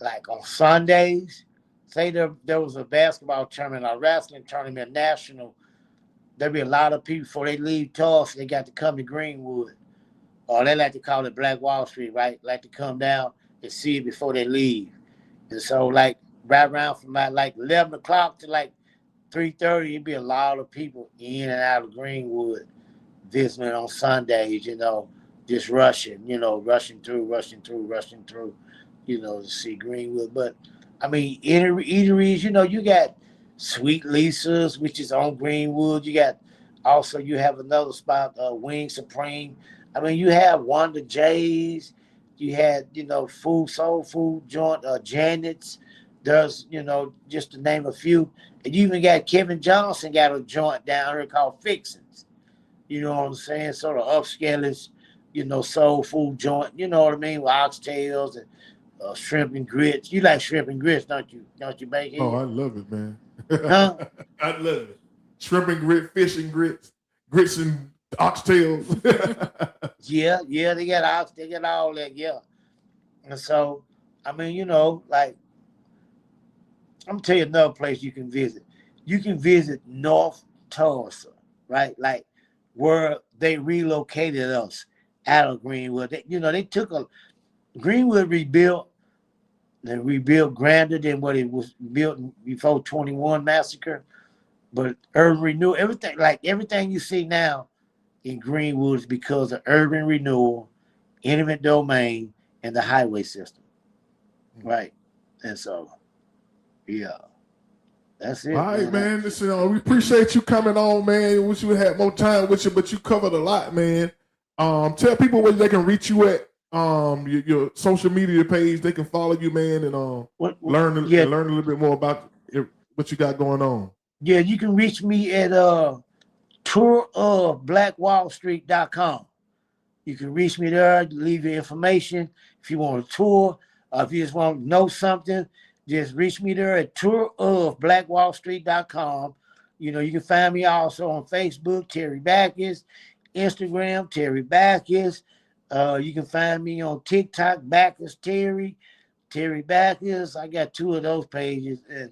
like on Sundays, say there was a basketball tournament, a wrestling tournament, national, there'd be a lot of people before they leave Tulsa, they got to come to Greenwood. Or they like to call it Black Wall Street, right? Like to come down and see it before they leave. And so like right around from like 11 o'clock to like 3:30, it'd be a lot of people in and out of Greenwood visiting on Sundays, just rushing through, to see Greenwood. But I mean, eateries, you got Sweet Lisa's, which is on Greenwood. You have another spot, Wing Supreme. I mean, you have Wanda J's. You had, soul food joint, Janet's. There's, just to name a few. And you even got Kevin Johnson got a joint down here called Fixins. You know what I'm saying? Sort of upscalish soul food joint. You know what I mean, with oxtails and shrimp and grits. You like shrimp and grits, don't you? Don't you, Bankhead? Oh, I love it, man. Huh? I love it. Shrimp and fish and grits and oxtails. Yeah, they got all that, yeah. And so, I mean, like, I'm gonna tell you another place you can visit. You can visit North Tulsa, right? Like where they relocated us out of Greenwood. They took Greenwood rebuilt. They rebuilt grander than what it was built before 21 massacre. But urban renewal, everything you see now in Greenwood is because of urban renewal, eminent domain, and the highway system. Right. And so, yeah. That's it. All right, man. Listen, we appreciate you coming on, man. Wish we had more time with you, but you covered a lot, man. Tell people where they can reach you at. Your social media page, they can follow you, man, and learn a little bit more about what you got going on. Yeah, you can reach me at tourofblackwallstreet.com. You can reach me there, leave your information. If you want a tour, if you just want to know something, just reach me there at tourofblackwallstreet.com. You can find me also on Facebook, Terry Backus, Instagram, Terry Backus. You can find me on TikTok, Backus Terry Backus. I got 2 of those pages, and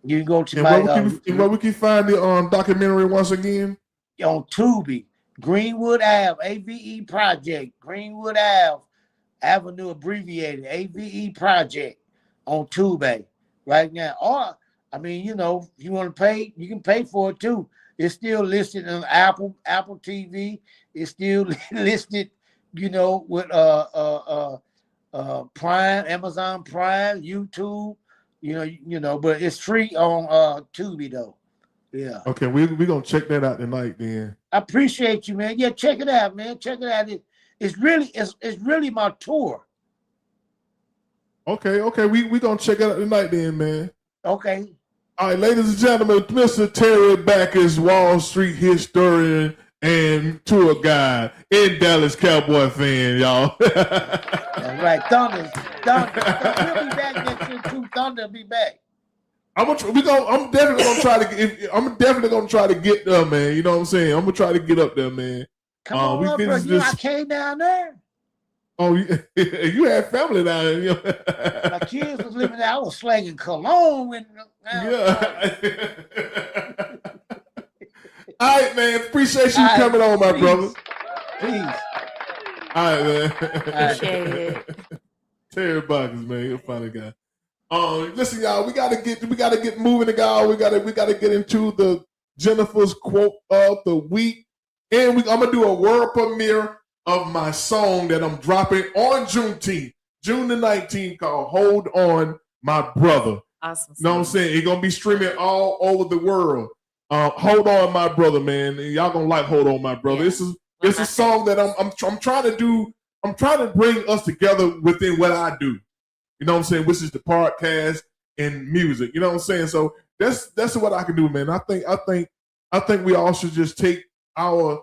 you can go to where we can find the documentary once again on Tubi, Greenwood Ave, AVE Project, Greenwood Ave, Avenue abbreviated, AVE Project on Tubi right now. Or I mean, if you want to pay, you can pay for it too. It's still listed on Apple TV. It's still listed, with Prime, Amazon Prime, YouTube. But it's free on Tubi though. Yeah. Okay, we're gonna check that out tonight then. I appreciate you, man. Yeah, check it out, man. Check it out. It's really my tour. Okay. We gonna check it out tonight then, man. Okay. All right, ladies and gentlemen, Mr. Terry Backus, Wall Street historian and tour guide and Dallas Cowboy fan, y'all. That's right. Thunder. We'll be back next year too. Thunder will be back. I'm definitely gonna try to get there, man. You know what I'm saying? I'm gonna try to get up there, man. Come on up, bro. I came down there. Oh, you had family down there. My kids was living there. I was slanging cologne. Yeah. All right, man. Appreciate you coming on, my brother. Please. All right, man. Appreciate it. Terry Backus, man, you're a funny guy. Listen, y'all, we gotta get moving, y'all. We gotta get into the Jennifer's quote of the week, and I'm gonna do a world premiere of my song that I'm dropping on Juneteenth, June the 19th, called "Hold On, My Brother." Awesome. You know what I'm saying? It's gonna be streaming all over the world. Hold On, My Brother, man. Y'all gonna like "Hold On, My Brother." Yeah. It's a song that I'm trying to do. I'm trying to bring us together within what I do. You know what I'm saying? Which is the podcast and music. You know what I'm saying? So that's what I can do, man. I think we all should just take our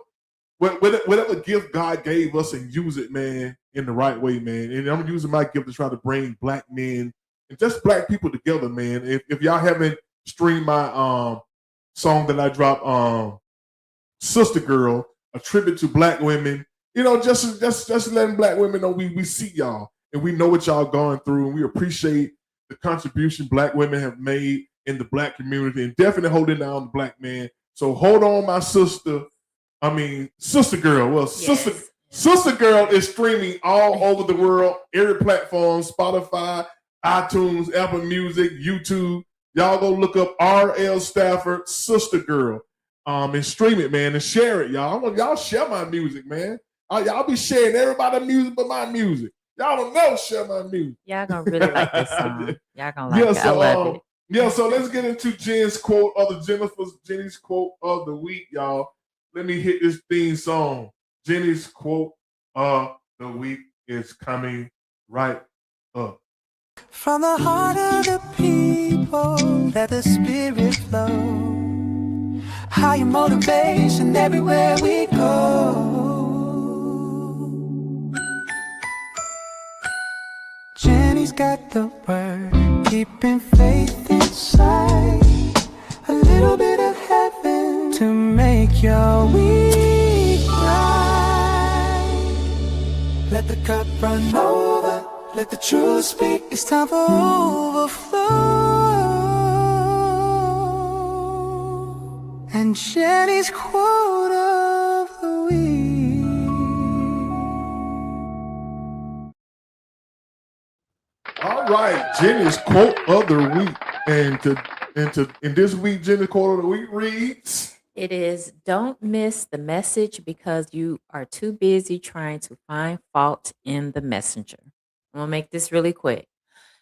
whatever gift God gave us and use it, man, in the right way, man. And I'm using my gift to try to bring black men and just black people together, man. If y'all haven't streamed my song that I dropped, Sister Girl, a tribute to black women, just letting black women know we see y'all and we know what y'all going through, and we appreciate the contribution black women have made in the black community and definitely holding down the black man. So hold on, my sister. Sister Girl. Well, Yes. Sister Girl is streaming all over the world, every platform, Spotify, iTunes, Apple Music, YouTube. Y'all go look up R.L. Stafford, Sister Girl. And stream it, man, and share it, y'all. I want y'all share my music, man. Y'all be sharing everybody's music but my music. Y'all don't know share my music. Y'all gonna really like this song. Y'all gonna like it. I love it. Yeah, so let's get into Jenny's quote of the week, y'all. Let me hit this theme song. Jenny's quote of the week is coming right up. From the heart of the people, let the spirit flow. Higher motivation everywhere we go. Jenny's got the word, keeping faith inside. A little bit of heaven to make your week right. Let the cup run over, let the truth speak. It's time for overflow. And Jenny's quote of the week. All right, Jenny's quote of the week. And this week, Jenny's quote of the week reads, It is, don't miss the message because you are too busy trying to find fault in the messenger. I'm going to make this really quick.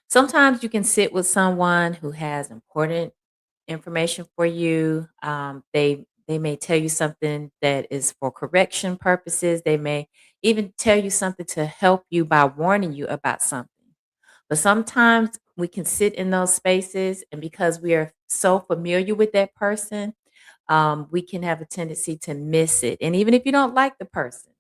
Sometimes you can sit with someone who has important information for you. They may tell you something that is for correction purposes. They may even tell you something to help you by warning you about something. But sometimes we can sit in those spaces, and because we are so familiar with that person, we can have a tendency to miss it. And even if you don't like the person,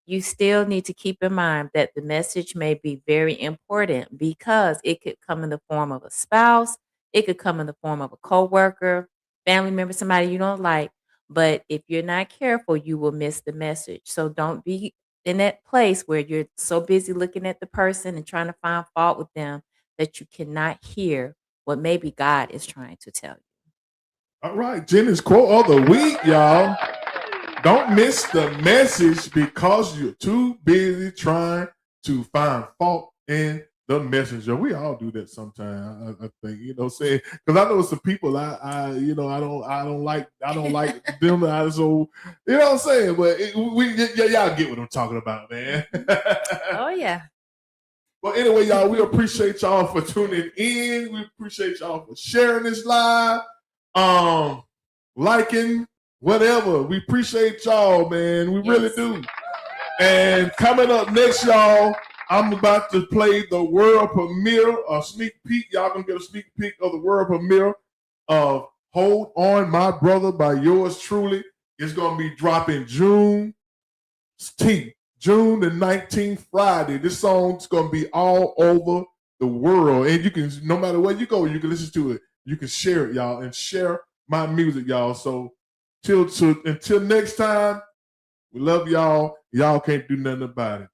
you still need to keep in mind that the message may be very important because it could come in the form of a spouse, it could come in the form of a coworker, family member, somebody you don't like. But if you're not careful, you will miss the message. So don't be in that place where you're so busy looking at the person and trying to find fault with them that you cannot hear what maybe God is trying to tell you. all right, Jenny's quote of the week, y'all. Don't miss the message because you're too busy trying to find fault in the messenger. We all do that sometimes, I think, saying, because I know some people I don't like them. So, you know what I'm saying? But y'all get what I'm talking about, man. Oh, yeah. Well, anyway, y'all, we appreciate y'all for tuning in. We appreciate y'all for sharing this live, liking, whatever. We appreciate y'all, man. We really do. And coming up next, y'all, I'm about to play the world premiere, a sneak peek. Y'all gonna get a sneak peek of the world premiere of Hold On My Brother by yours truly. It's gonna be dropping June the 19th, Friday. This song's gonna be all over the world. And you can, no matter where you go, you can listen to it. You can share it, y'all, and share my music, y'all. So until next time, we love y'all. Y'all can't do nothing about it.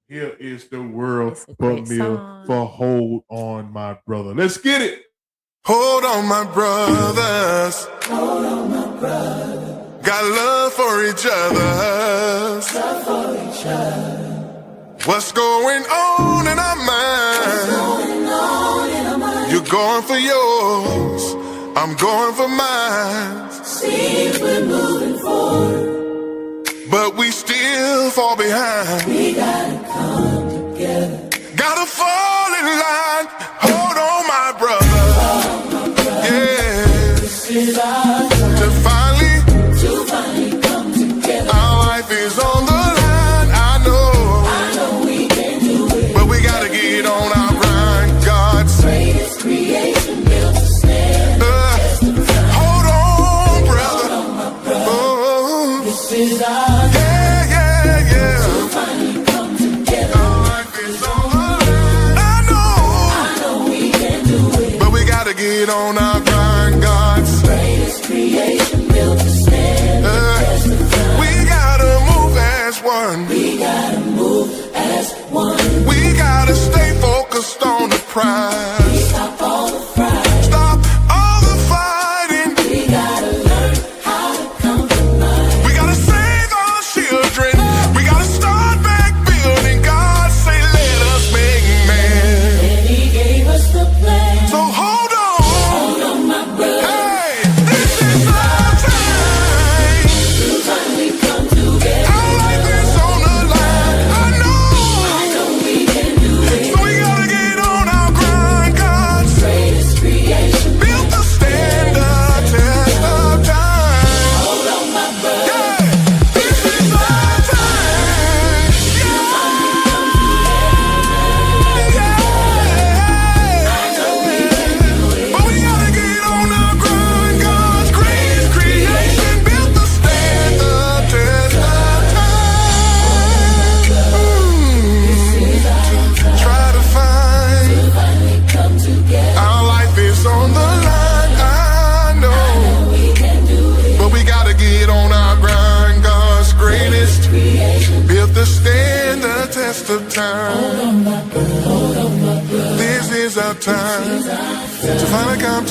Here is the world premiere for Hold On My Brother. Let's get it. Hold on, my brothers. Hold on, my brother. Got love for each other. Love for each other. What's going on in our minds? You're going for yours. I'm going for mine. Seems we're moving forward, but we still fall behind. We gotta come together. Gotta fall in line. Hold on, my brother. Yeah. This is our time. To finally come together. Our life is on the line. I know we can do it. But we gotta get on our grind. God's greatest creation built to stand. Hold on, brother. Oh, this is our time. To finally come together. Our life is on the line. I know we can do it. But we gotta get on our grind. God's greatest creation built to stand. We gotta move as one. We gotta move as one. We gotta stay focused on the prize. We stop all the fighting. Stop all the fighting. We gotta learn how to compromise. We gotta save our children. We gotta start back building. God say, let us make man. And He gave us the plan. So hold on. Hold on, my brother. Hey, this is our test of time. This is our time to finally come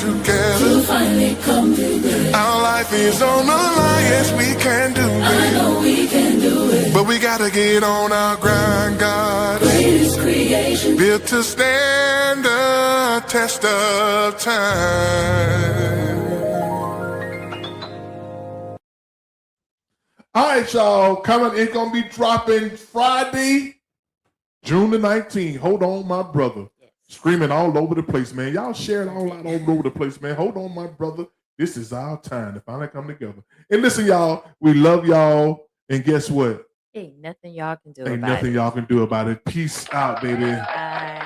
together. Our life is on the line, yes, we can do it. I know we can do it. But we gotta get on our grind, God. Greatest creation. Built to stand the test of time. All right, y'all. Coming, it's gonna be dropping Friday, June the 19th. Hold on, my brother. Screaming all over the place, man. Y'all share it all out all over the place, man. Hold on, my brother. This is our time to finally come together. And listen, y'all, we love y'all. And guess what? Ain't nothing y'all can do Ain't about nothing it. y'all can do about it. Peace out, baby. Bye.